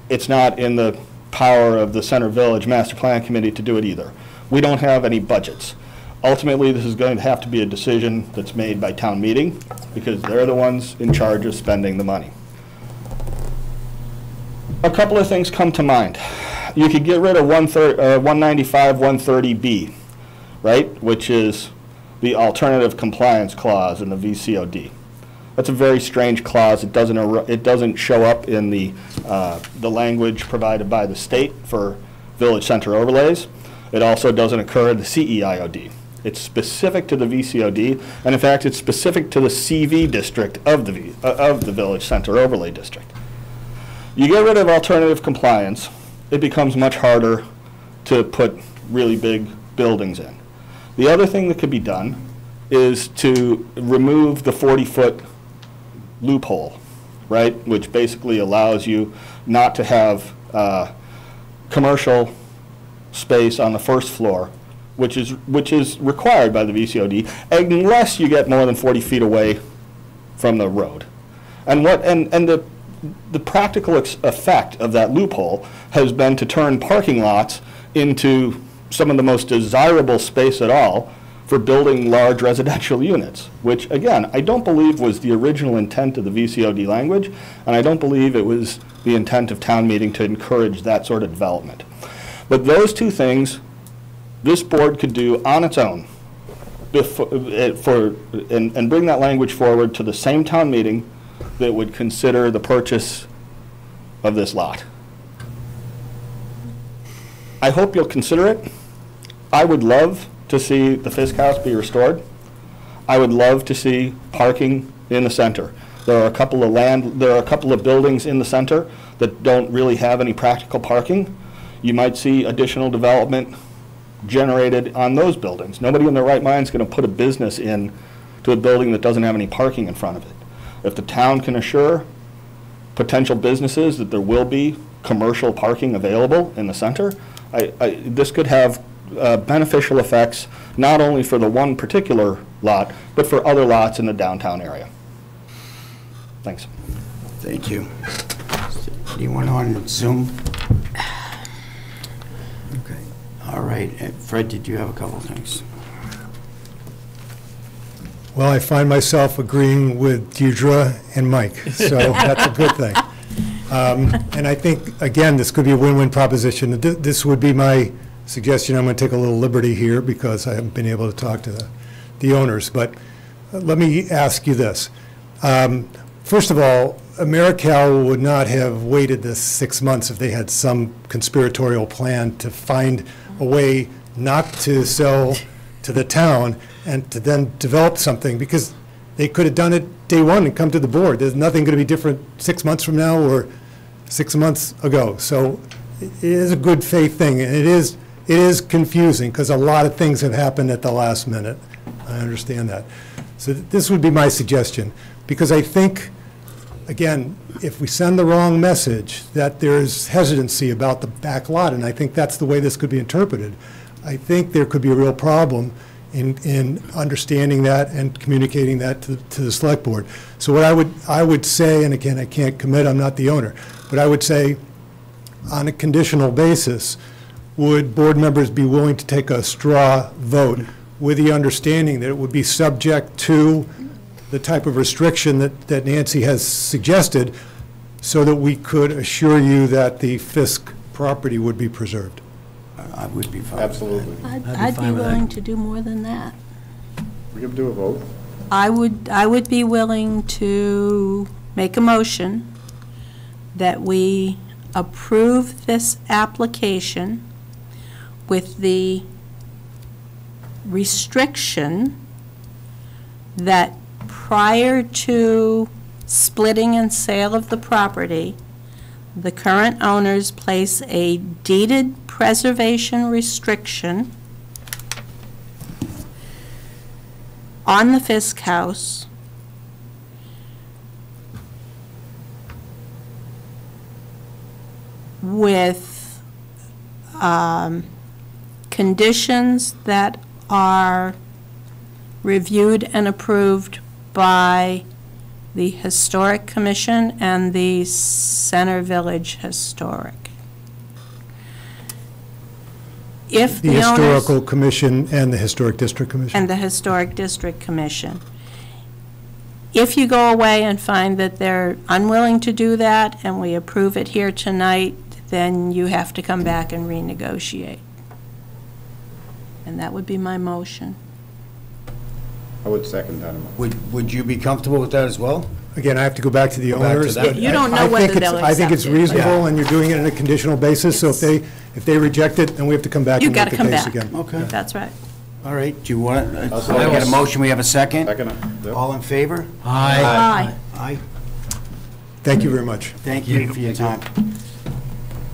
It's not in the power of the Center Village Master Plan Committee to do it either. We don't have any budgets. Ultimately, this is going to have to be a decision that's made by town meeting, because they're the ones in charge of spending the money. A couple of things come to mind. You could get rid of 195, 130B, right, which is the alternative compliance clause in the VCOD. That's a very strange clause. It doesn't show up in the language provided by the state for village center overlays. It also doesn't occur in the CEIOD. It's specific to the VCOD, and in fact, it's specific to the CV district of the village center overlay district. You get rid of alternative compliance, it becomes much harder to put really big buildings in. The other thing that could be done is to remove the 40-foot loophole, right, which basically allows you not to have commercial space on the first floor, which is required by the VCOD, unless you get more than 40 feet away from the road. And the practical effect of that loophole has been to turn parking lots into some of the most desirable space at all for building large residential units, which, again, I don't believe was the original intent of the VCOD language, and I don't believe it was the intent of town meeting to encourage that sort of development. But those two things, this board could do on its own and bring that language forward to the same town meeting that would consider the purchase of this lot. I hope you'll consider it. I would love to see the Fisk House be restored. I would love to see parking in the center. There are a couple of buildings in the center that don't really have any practical parking. You might see additional development generated on those buildings. Nobody in their right mind is going to put a business in to a building that doesn't have any parking in front of it. If the town can assure potential businesses that there will be commercial parking available in the center, this could have beneficial effects not only for the one particular lot, but for other lots in the downtown area. Thanks. Thank you. Anyone on Zoom? Okay. All right. Fred, did you have a couple things? Well, I find myself agreeing with Deirdre and Mike, so that's a good thing. And I think, again, this could be a win-win proposition. This would be my suggestion. I'm going to take a little liberty here because I haven't been able to talk to the owners. But let me ask you this. First of all, AmeriCal would not have waited this 6 months if they had some conspiratorial plan to find a way not to sell to the town and to then develop something, because they could have done it day one and come to the board. There's nothing going to be different 6 months from now or 6 months ago. So it is a good faith thing, and it is confusing because a lot of things have happened at the last minute. I understand that. So this would be my suggestion, because I think, again, if we send the wrong message, that there's hesitancy about the back lot, and I think that's the way this could be interpreted. I think there could be a real problem in understanding that and communicating that to the select board. So what I would say, and again, I can't commit, I'm not the owner, but I would say on a conditional basis, would board members be willing to take a straw vote with the understanding that it would be subject to the type of restriction that Nancy has suggested, so that we could assure you that the Fisk property would be preserved? I would be fine. Absolutely. I'd be willing to do more than that. We can do a vote. I would be willing to make a motion that we approve this application with the restriction that prior to splitting and sale of the property, the current owners place a deeded preservation restriction on the Fisk House with conditions that are reviewed and approved by the Historic Commission and the Center Village Historic. If The the owners... Historical Commission and the Historic District Commission? And the Historic District Commission. If you go away and find that they're unwilling to do that and we approve it here tonight, then you have to come back and renegotiate. And that would be my motion. I would second that. Would you be comfortable with that as well? Again, I have to go back to the Go back to owners. them. but You don't know I whether think it's- they'll I think it's accept it. reasonable, Yeah. and you're doing it on a conditional basis, so if they reject it, then we have to come back You and got make to the come case back. again. Okay. That's right. All right, do you want, I'll so I get a second. motion, we have a second? Second it. Yep. All in favor? Aye. Aye. Thank you very much. Thank you for your time.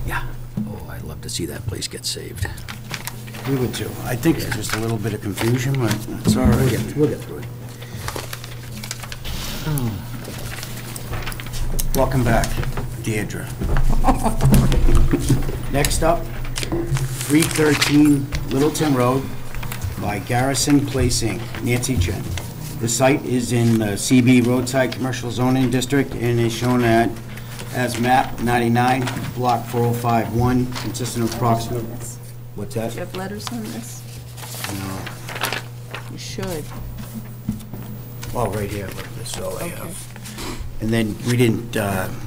Yeah. Oh, I'd love to see that place get saved. We would too. I think there's just a little bit of confusion, but it's all right. We'll get through it. Welcome back, Deirdre. Next up, 313 Littleton Road by Garrison Place Inc., Nancy Chen. The site is in the CB Roadside Commercial Zoning District and is shown as map 99, block 4051, consisting of approximately... What's that? Do you have letters on this? You should. Oh, right here, look, this is all I have. And then we didn't,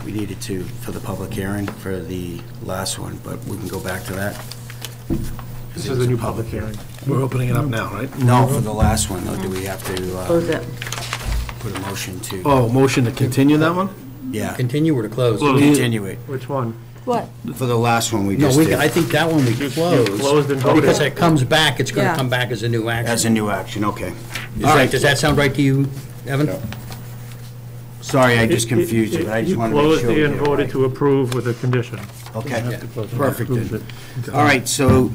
we needed to, for the public hearing for the last one, but we can go back to that. This is a new public hearing. We're opening it up now, right? No, for the last one, though, do we have to Close it. put a motion to? Oh, motion to continue that one? Yeah, Continue or to close? continue it. Which one? What? For the last one we No, just we, did, I think that one we closed. Closed and voted. Because it comes back, it's gonna Yeah. come back as a new action. as a new action, okay. Does that sound right to you, Evan? Sorry, I just confused you. I just wanted to make closed sure. we and did it voted right. to approve with a condition. Okay, Close it. perfect. Approved then. it. All right, so,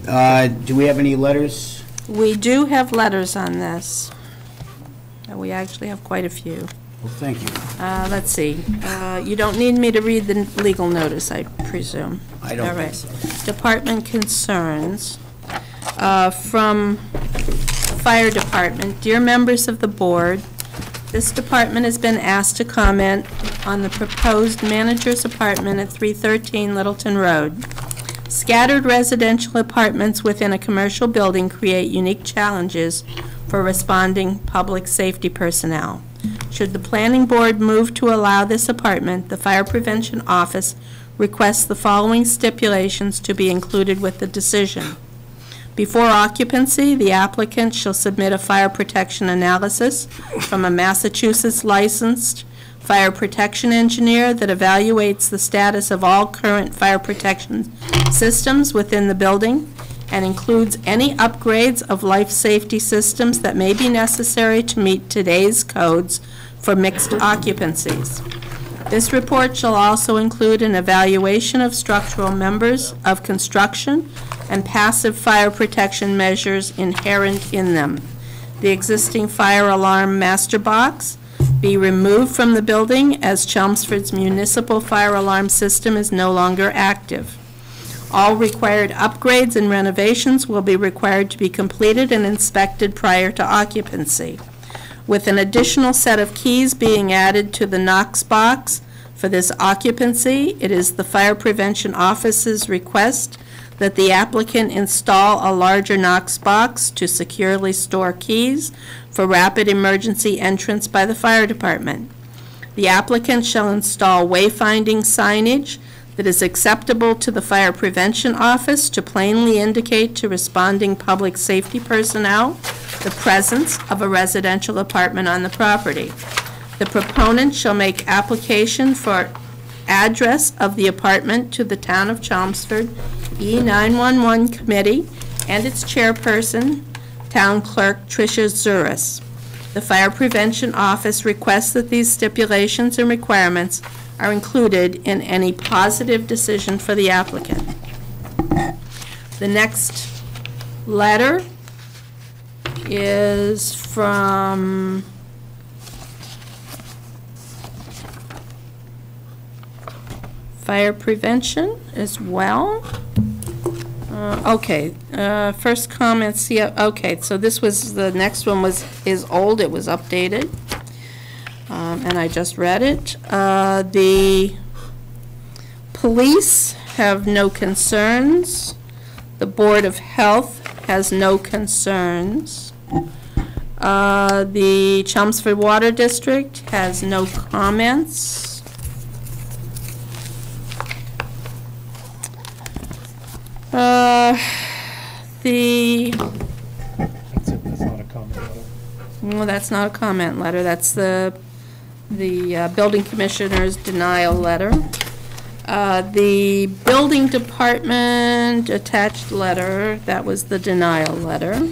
do we have any letters? We do have letters on this. We actually have quite a few. Well, thank you. Let's see. You don't need me to read the legal notice, I presume. I don't All think right. so. Department concerns. From Fire Department, dear members of the board, this department has been asked to comment on the proposed manager's apartment at 313 Littleton Road. Scattered residential apartments within a commercial building create unique challenges for responding public safety personnel. Should the planning board move to allow this apartment, the Fire Prevention Office requests the following stipulations to be included with the decision. Before occupancy, the applicant shall submit a fire protection analysis from a Massachusetts licensed fire protection engineer that evaluates the status of all current fire protection systems within the building and includes any upgrades of life safety systems that may be necessary to meet today's codes for mixed occupancies. This report shall also include an evaluation of structural members of construction and passive fire protection measures inherent in them. The existing fire alarm master box be removed from the building as Chelmsford's municipal fire alarm system is no longer active. All required upgrades and renovations will be required to be completed and inspected prior to occupancy, with an additional set of keys being added to the Knox box for this occupancy. It is the Fire Prevention Office's request that the applicant install a larger Knox box to securely store keys for rapid emergency entrance by the fire department. The applicant shall install wayfinding signage that is acceptable to the Fire Prevention Office to plainly indicate to responding public safety personnel the presence of a residential apartment on the property. The proponent shall make application for address of the apartment to the Town of Chelmsford E911 Committee and its chairperson, Town Clerk Tricia Zuris. The Fire Prevention Office requests that these stipulations and requirements are included in any positive decision for the applicant. The next letter is from Fire Prevention as well. Okay, first comments, yeah, okay, so this was, the next one is old, it was updated, and I just read it. The police have no concerns. The Board of Health has no concerns. The Chelmsford Water District has no comments. That's not a comment letter. No, that's not a comment letter, that's the building commissioner's denial letter. The building department attached letter, that was the denial letter.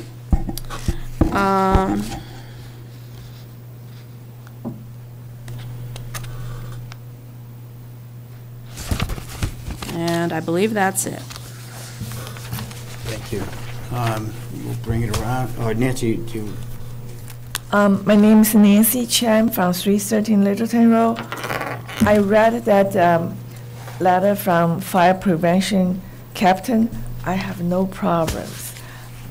And I believe that's it. Thank you. We'll bring it around. Oh, Nancy, do you? My name is Nancy Chen from 313 Littleton Road. I read that letter from Fire Prevention Captain. I have no problems.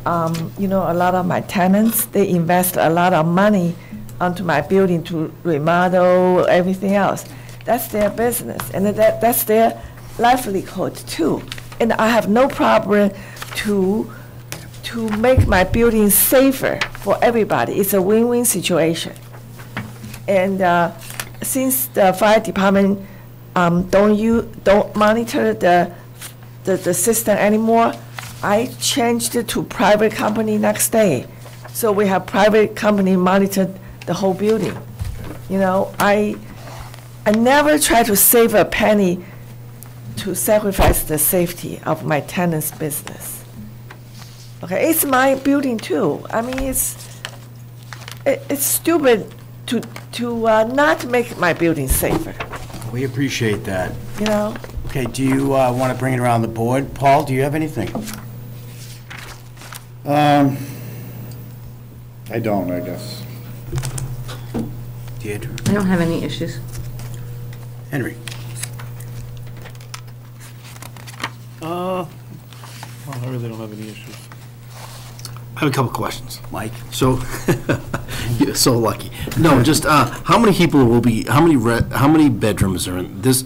You know, a lot of my tenants, they invest a lot of money onto my building to remodel, everything else. That's their business, and that's their livelihood too. And I have no problem to to make my building safer for everybody. It's a win-win situation. And since the fire department don't monitor the system anymore, I changed it to private company next day. So we have private company monitor the whole building. You know, I never try to save a penny to sacrifice the safety of my tenant's business. Okay, it's my building too. I mean, it's stupid to not make my building safer. We appreciate that. You know? Okay, do you want to bring it around the board? Paul, do you have anything? I don't, I guess. Deirdre? I don't have any issues. Henry? Well, I really don't have any issues. I have a couple questions. Mike? So, you're so lucky. No, just, how many people will be, how many bedrooms are in this?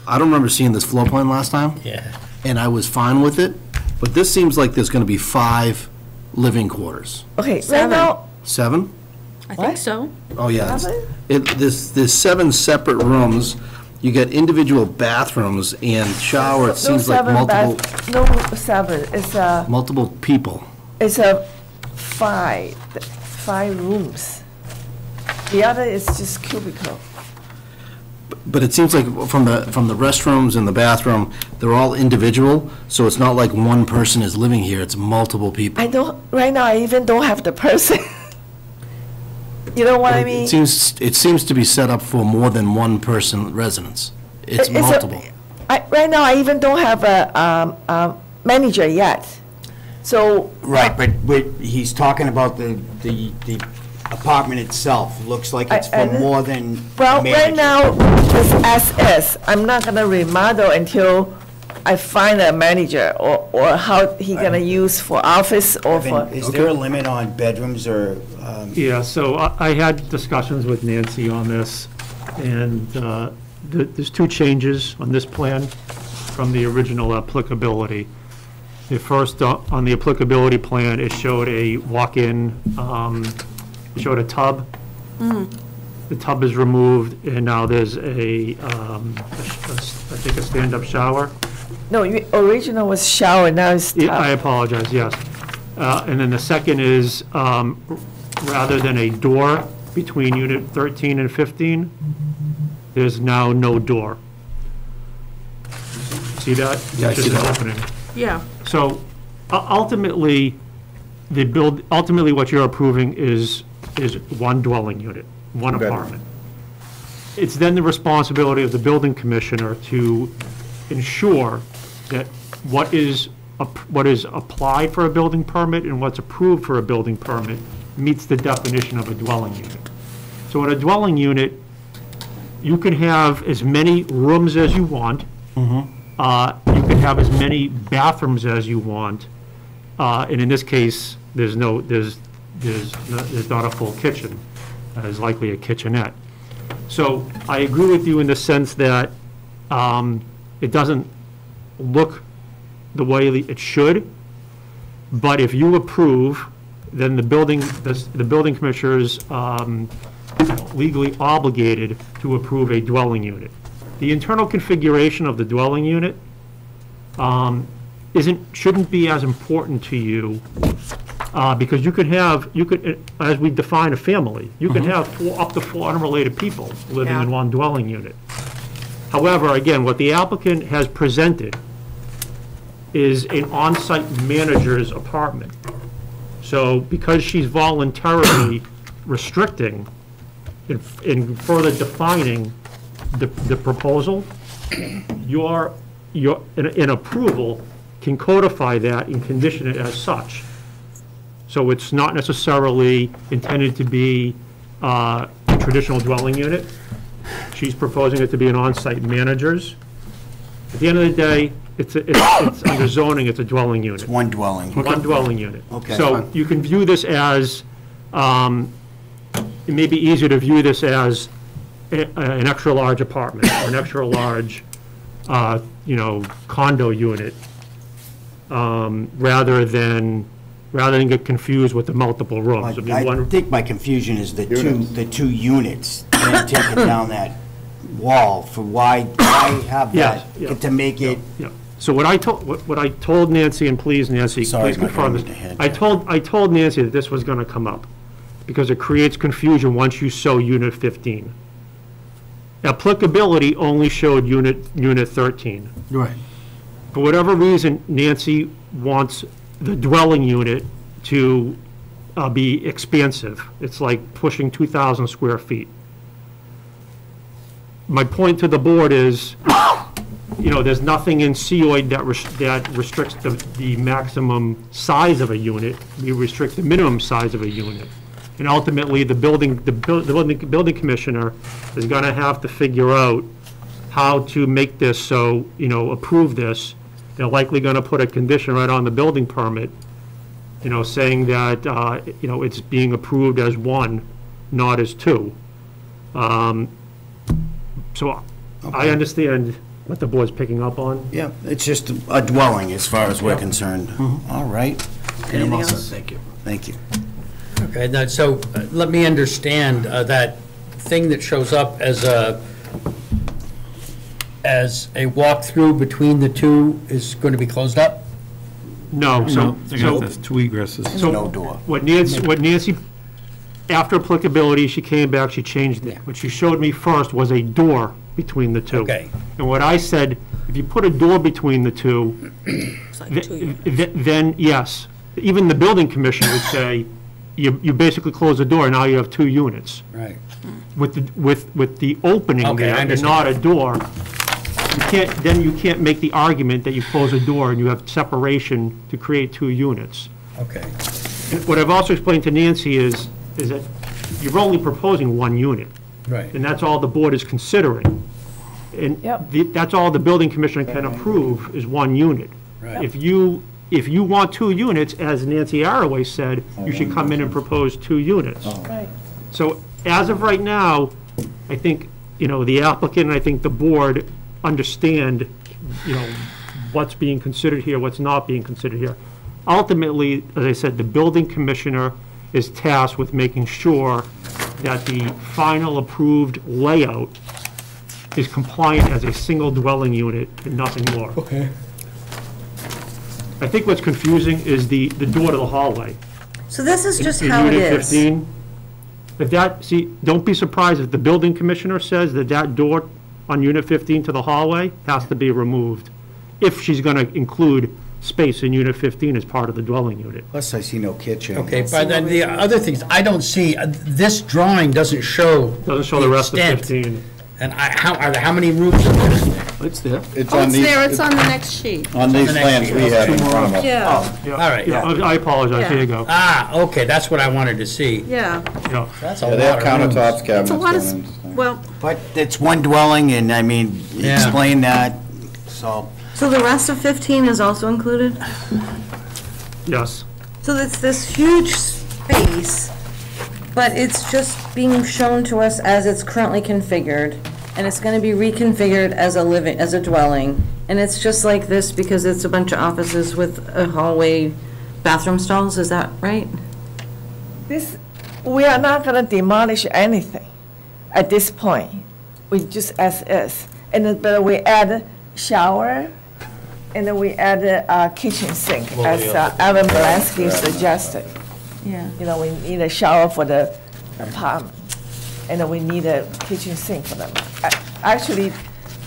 I don't remember seeing this floor plan last time. Yeah. And I was fine with it, but this seems like there's gonna be 5 living quarters. Okay, right now, 7? I think so. Oh, yeah. Seven? There's 7 separate rooms. You get individual bathrooms and shower. It seems like multiple, no 7, it's multiple people. it's a 5 rooms. The other is just cubicle. But it seems like from the restrooms and the bathroom, they're all individual, so it's not like one person is living here, it's multiple people. I don't, right now, I even don't have the person. You know what I mean? It seems to be set up for more than one person residence. It's multiple. Right now, I even don't have a manager yet. So. Right, but he's talking about the apartment itself. Looks like it's for more than Well, manager. right now, it's as is. I'm not gonna remodel until I find a manager or how he gonna use for office or for. Is there a limit on bedrooms or? Yeah, so I had discussions with Nancy on this, and there's 2 changes on this plan from the original applicability. The first, on the applicability plan, it showed a walk-in, it showed a tub. The tub is removed, and now there's I think a stand-up shower. No, original was shower, now it's tub. Yeah, I apologize, yes. And then the second is, rather than a door between unit 13 and 15, there's now no door. See that? Yeah, I see Just an that. opening. Yeah. So ultimately, ultimately what you're approving is one dwelling unit, one apartment. It's then the responsibility of the building commissioner to ensure that what is applied for a building permit and what's approved for a building permit meets the definition of a dwelling unit. So in a dwelling unit, you can have as many rooms as you want. You can have as many bathrooms as you want. And in this case, there's not a full kitchen. There's likely a kitchenette. So I agree with you in the sense that it doesn't look the way it should, but if you approve, then the building commissioner is legally obligated to approve a dwelling unit. The internal configuration of the dwelling unit shouldn't be as important to you, because you could, as we define a family, you could have up to 4 unrelated people living in one dwelling unit. However, again, what the applicant has presented is an on-site manager's apartment. So because she's voluntarily restricting and further defining the proposal, an approval can codify that and condition it as such. So it's not necessarily intended to be a traditional dwelling unit. She's proposing it to be an on-site manager's. At the end of the day, it's under zoning, it's a dwelling unit. It's one dwelling. One dwelling unit. Okay. So you can view this as, it may be easier to view this as an extra-large apartment, or an extra-large, condo unit, rather than rather than get confused with the multiple rooms. I mean, I think my confusion is the two units, and taking down that wall for why have that, to make it. Yeah. So what I told Nancy, and please, Nancy, Sorry, please confirm my this. head. I told Nancy that this was gonna come up, because it creates confusion once you show unit 15. Applicability only showed unit 13. Right. For whatever reason, Nancy wants the dwelling unit to be expansive. It's like pushing 2,000 square feet. My point to the board is, there's nothing in COID that restricts the maximum size of a unit. We restrict the minimum size of a unit. And ultimately, the building commissioner is going to have to figure out how to make this so, approve this. They're likely going to put a condition right on the building permit, saying that, it's being approved as one, not as two. So I understand what the board's picking up on. Yeah, it's just a dwelling as far as we're concerned. All right. Anything else? Thank you. Thank you. Okay, now, so let me understand that thing that shows up as a walk-through between the two is going to be closed up? No, so. They got the two egresses. So no door. What Nancy, after applicability, she came back, she changed it. What she showed me first was a door between the two. Okay. And what I said, if you put a door between the two, then yes, even the building commissioner would say, you basically close the door, now you have two units. Right. With the opening Okay, there, I and understand. not a door, you can't make the argument that you close a door and you have separation to create two units. Okay. And what I've also explained to Nancy is that you're only proposing one unit, Right. and that's all the board is considering. And that's all the building commissioner can approve is one unit. Right. If you want two units, as Nancy Arroway said, you should come in and propose two units. Right. So as of right now, I think, the applicant and I think the board understand, what's being considered here, what's not being considered here. Ultimately, as I said, the building commissioner is tasked with making sure that the final approved layout is compliant as a single dwelling unit and nothing more. Okay. I think what's confusing is the door to the hallway. So this is just In how it Unit is. 15, don't be surprised if the building commissioner says that door on Unit 15 to the hallway has to be removed, if she's going to include space in Unit 15 as part of the dwelling unit. Plus, I see no kitchen. Okay, but then the other things, I don't see, this drawing doesn't show. Doesn't show the rest of extent. 15. And how many rooms are there? It's there. It's Oh, on it's these, there, it's on the next sheet. on these the next plans sheet. we have in front of us. Yeah, All right. Yeah, I apologize, here you go. Okay, that's what I wanted to see. yeah. Yeah. That's a Yeah, they have lot of rooms. countertops, It's a cabinets lot of, going in. well, But it's one dwelling, and I mean, Yeah. explain that, so. So the rest of 15 is also included? Yes. So it's this huge space, but it's just being shown to us as it's currently configured, and it's gonna be reconfigured as a dwelling, and it's just like this because it's a bunch of offices with a hallway bathroom stalls, is that right? We are not gonna demolish anything at this point. We just as is. And then, but we add shower, and then we add a kitchen sink, as Evan Belansky suggested. Yeah. We need a shower for the apartment, and then we need a kitchen sink for them. Actually,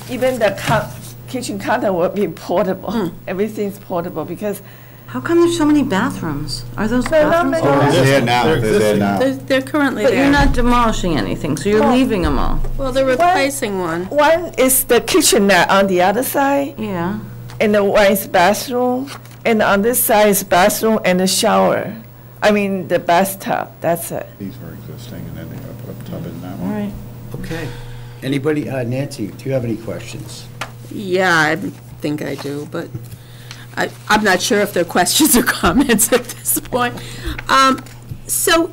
even the kitchen counter will be portable. Everything's portable because. How come there's so many bathrooms? Are those They're not bathrooms? many. They're there now, they're there now. they're currently But you're there. not demolishing anything, so you're leaving them all? Well, they're replacing one. One is the kitchenette on the other side, Yeah. and the one is bathroom, and on this side is bathroom and the shower. I mean, the bathtub, that's it. These were existing, and then they're gonna put a tub in that All one. right. Okay. Anybody, Nancy, do you have any questions? Yeah, I think I do, but I'm not sure if they're questions or comments at this point. So,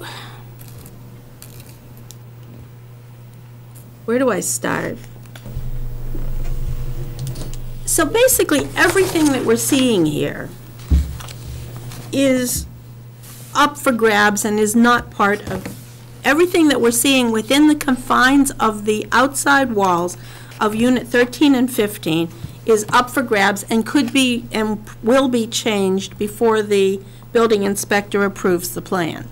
where do I start? So basically, everything that we're seeing here is up for grabs and is not part of, everything that we're seeing within the confines of the outside walls of Unit 13 and 15 is up for grabs and could be and will be changed before the building inspector approves the plan.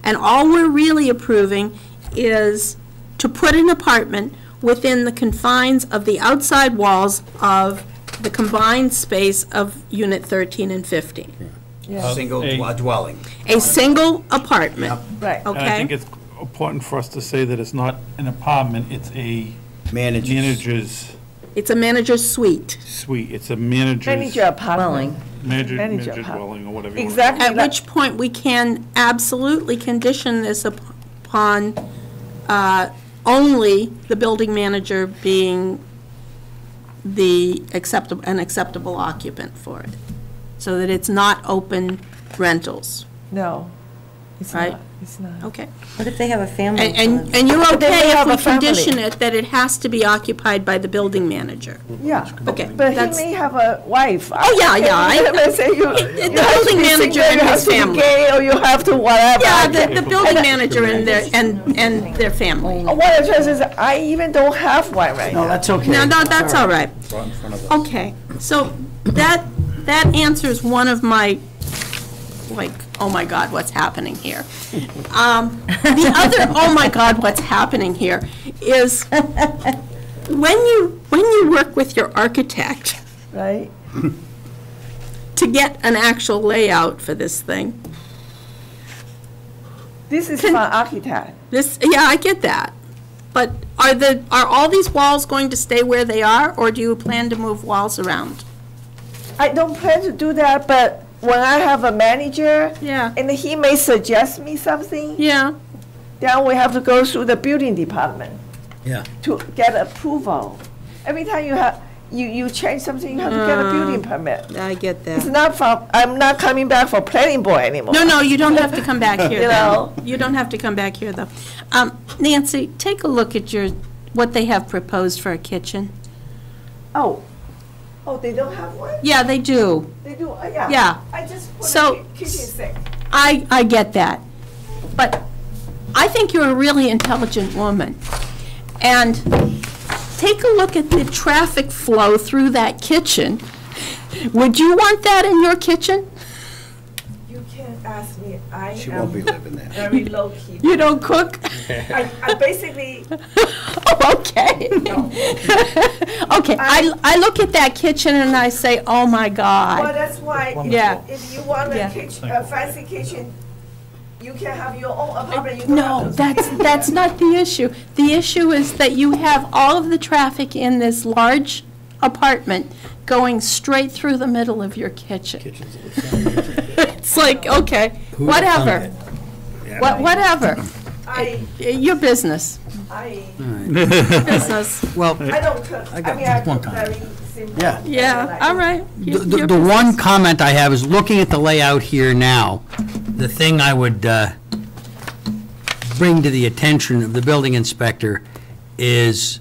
And all we're really approving is to put an apartment within the confines of the outside walls of the combined space of Unit 13 and 15. Single dwelling. A single apartment. Right. And I think it's important for us to say that it's not an apartment, it's a manager's It's a manager's suite. suite. It's a manager's. Manager apartment. Manager dwelling, or whatever you want. Exactly. At which point, we can absolutely condition this upon only the building manager being an acceptable occupant for it, so that it's not open rentals. No, it's Right? not. It's not. Okay. What if they have a family? And you're But then okay they if have we a family. condition it that it has to be occupied by the building manager? Yeah. Okay. But he that's- may have a wife. Oh, yeah. Let's say you The have to building be manager single, and you have his to be family. gay, or you have to whatever. Yeah, the building manager and their family. What I'm trying to say is, I even don't have one right now. No, that's okay. No, that's all right. Brought in front of us. Okay, so that answers one of my, like, oh my God, what's happening here? The other, oh my God, what's happening here is when you work with your architect Right? to get an actual layout for this thing, This is from architect. yeah, I get that. But are all these walls going to stay where they are, or do you plan to move walls around? I don't plan to do that, but when I have a manager, Yeah. and he may suggest me something, Yeah. then we have to go through the building department Yeah. to get approval. Every time you change something, you have to get a building permit. I get It's that. not from, I'm not coming back for planning board anymore. No, you don't have to come back here, You though. know? You don't have to come back here, though. Nancy, take a look at what they have proposed for a kitchen. Oh, they don't have one? Yeah, they do. They do, yeah. Yeah. I just put So- a kitchen sink. I get that. But I think you're a really intelligent woman. And take a look at the traffic flow through that kitchen. Would you want that in your kitchen? You can't ask me, I She won't be am living there. very low key. You don't cook? I basically, Oh, okay. Okay, I look at that kitchen and I say, oh my well, God. that's why, Yeah. if you want Yeah. a kitchen, a fancy kitchen, you can have your own apartment. You don't No, have to- that's not the issue. The issue is that you have all of the traffic in this large apartment going straight through the middle of your kitchen. It's like, okay, Who would've thunk whatever. it? Whatever. I, Your business. Business. Well, I don't cook. I got mean, I one cook comment. very simple. Yeah. Yeah, all right. the one comment I have is looking at the layout here now, the thing I would bring to the attention of the building inspector is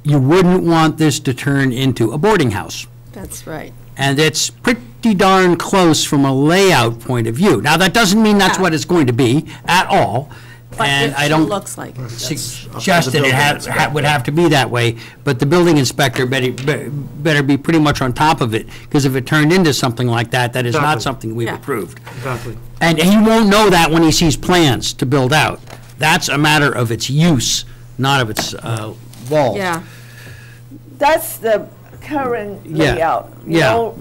you wouldn't want this to turn into a boarding house. That's right. And it's pretty darn close from a layout point of view. Now, that doesn't mean that's Yeah. what it's going to be at all. But And it I sure don't looks like it. suggest that it would have to be that way, but the building inspector better be pretty much on top of it, because if it turned into something like that, that is not Exactly. something we've Yeah. approved. Exactly. And he won't know that when he sees plans to build out. That's a matter of its use, not of its walls. Yeah. That's the current Yeah. layout. You Yeah. know,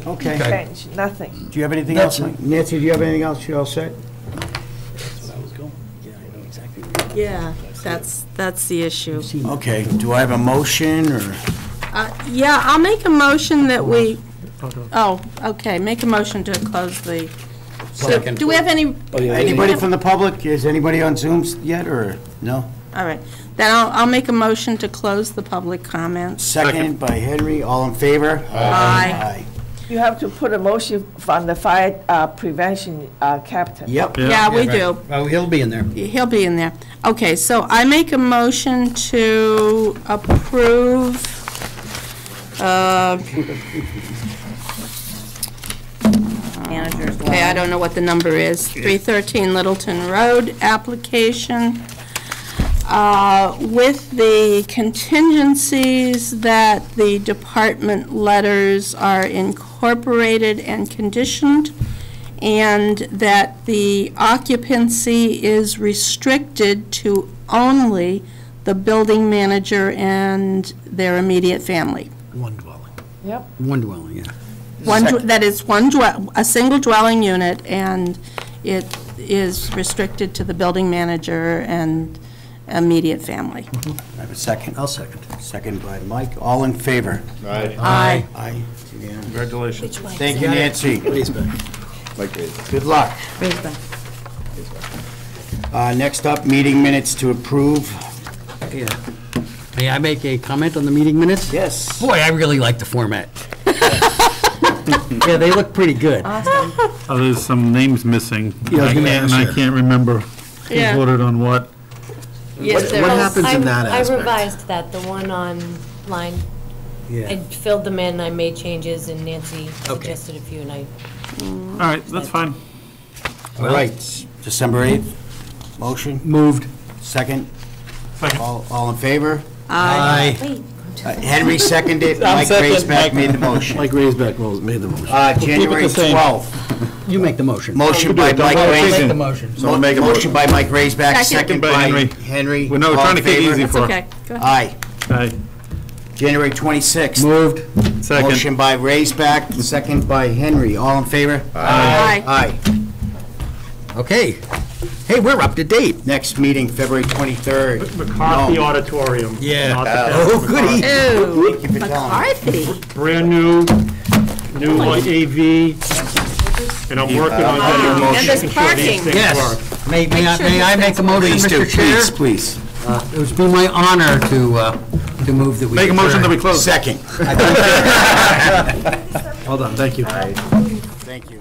Okay. change, nothing. Do you have anything else? Nancy, do you have anything else you all said? Yeah, that's the issue. Okay, do I have a motion, or? Yeah, I'll make a motion that we, oh, okay, make a motion to close the, so, do we have any, Anybody from the public? Is anybody on Zoom yet, or no? all right, then I'll make a motion to close the public comments. Second by Henry, all in favor? Aye. You have to put a motion from the fire prevention captain. Yep. Yeah, we do. Oh, he'll be in there. He'll be in there. Okay, so I make a motion to approve, manager's dwelling. Okay, I don't know what the number is. 313 Littleton Road application. With the contingencies that the department letters are incorporated and conditioned, and that the occupancy is restricted to only the building manager and their immediate family. One dwelling. Yep. One dwelling, yeah. That is a single dwelling unit, and it is restricted to the building manager and immediate family. I have a second. I'll second. Second by Mike. All in favor? Right. Aye. Aye. Unanimous. Congratulations. Thank you, Nancy. Like it. Good luck. Raise back. Next up, meeting minutes to approve. Yeah. May I make a comment on the meeting minutes? Yes. Boy, I really like the format. Yeah, they look pretty good. Oh, there's some names missing. Yeah, I was gonna ask I you. can't remember who Yeah. voted on what. Yes, there What is. happens in that I aspect? revised that, the one on line. Yeah. I filled them in, I made changes, and Nancy suggested a few, and I, All right, that's fine. All right, December 8th. Motion? Moved. Second? All in favor? Aye. wait, Henry seconded, Mike Raisback made the motion. Mike Raisback made the motion. January 12th. You make the motion. Motion by Mike Make Raisback. the motion. So make a Motion by Mike Raisback, Second. second By by Henry. Henry. Well, no, we're All trying to in make it favor? easy That's for. okay. Go ahead. Aye. Aye. January 26th. Moved. Second. Motion by Raisback, second by Henry. All in favor? Aye. Aye. Okay. Hey, we're up to date. Next meeting, February 23rd. McCarthy No. Auditorium. Yeah. Not the Oh, goody. Ooh, Thank you for telling me. McCarthy. Brand new AV, and I'm working on getting And motion. there's parking. Yes. May I make a motion, Please do, Mr. Chair? please. It would be my honor to move that we Make a motion that we adjourn. close. Second. Hold on, thank you. Thank you.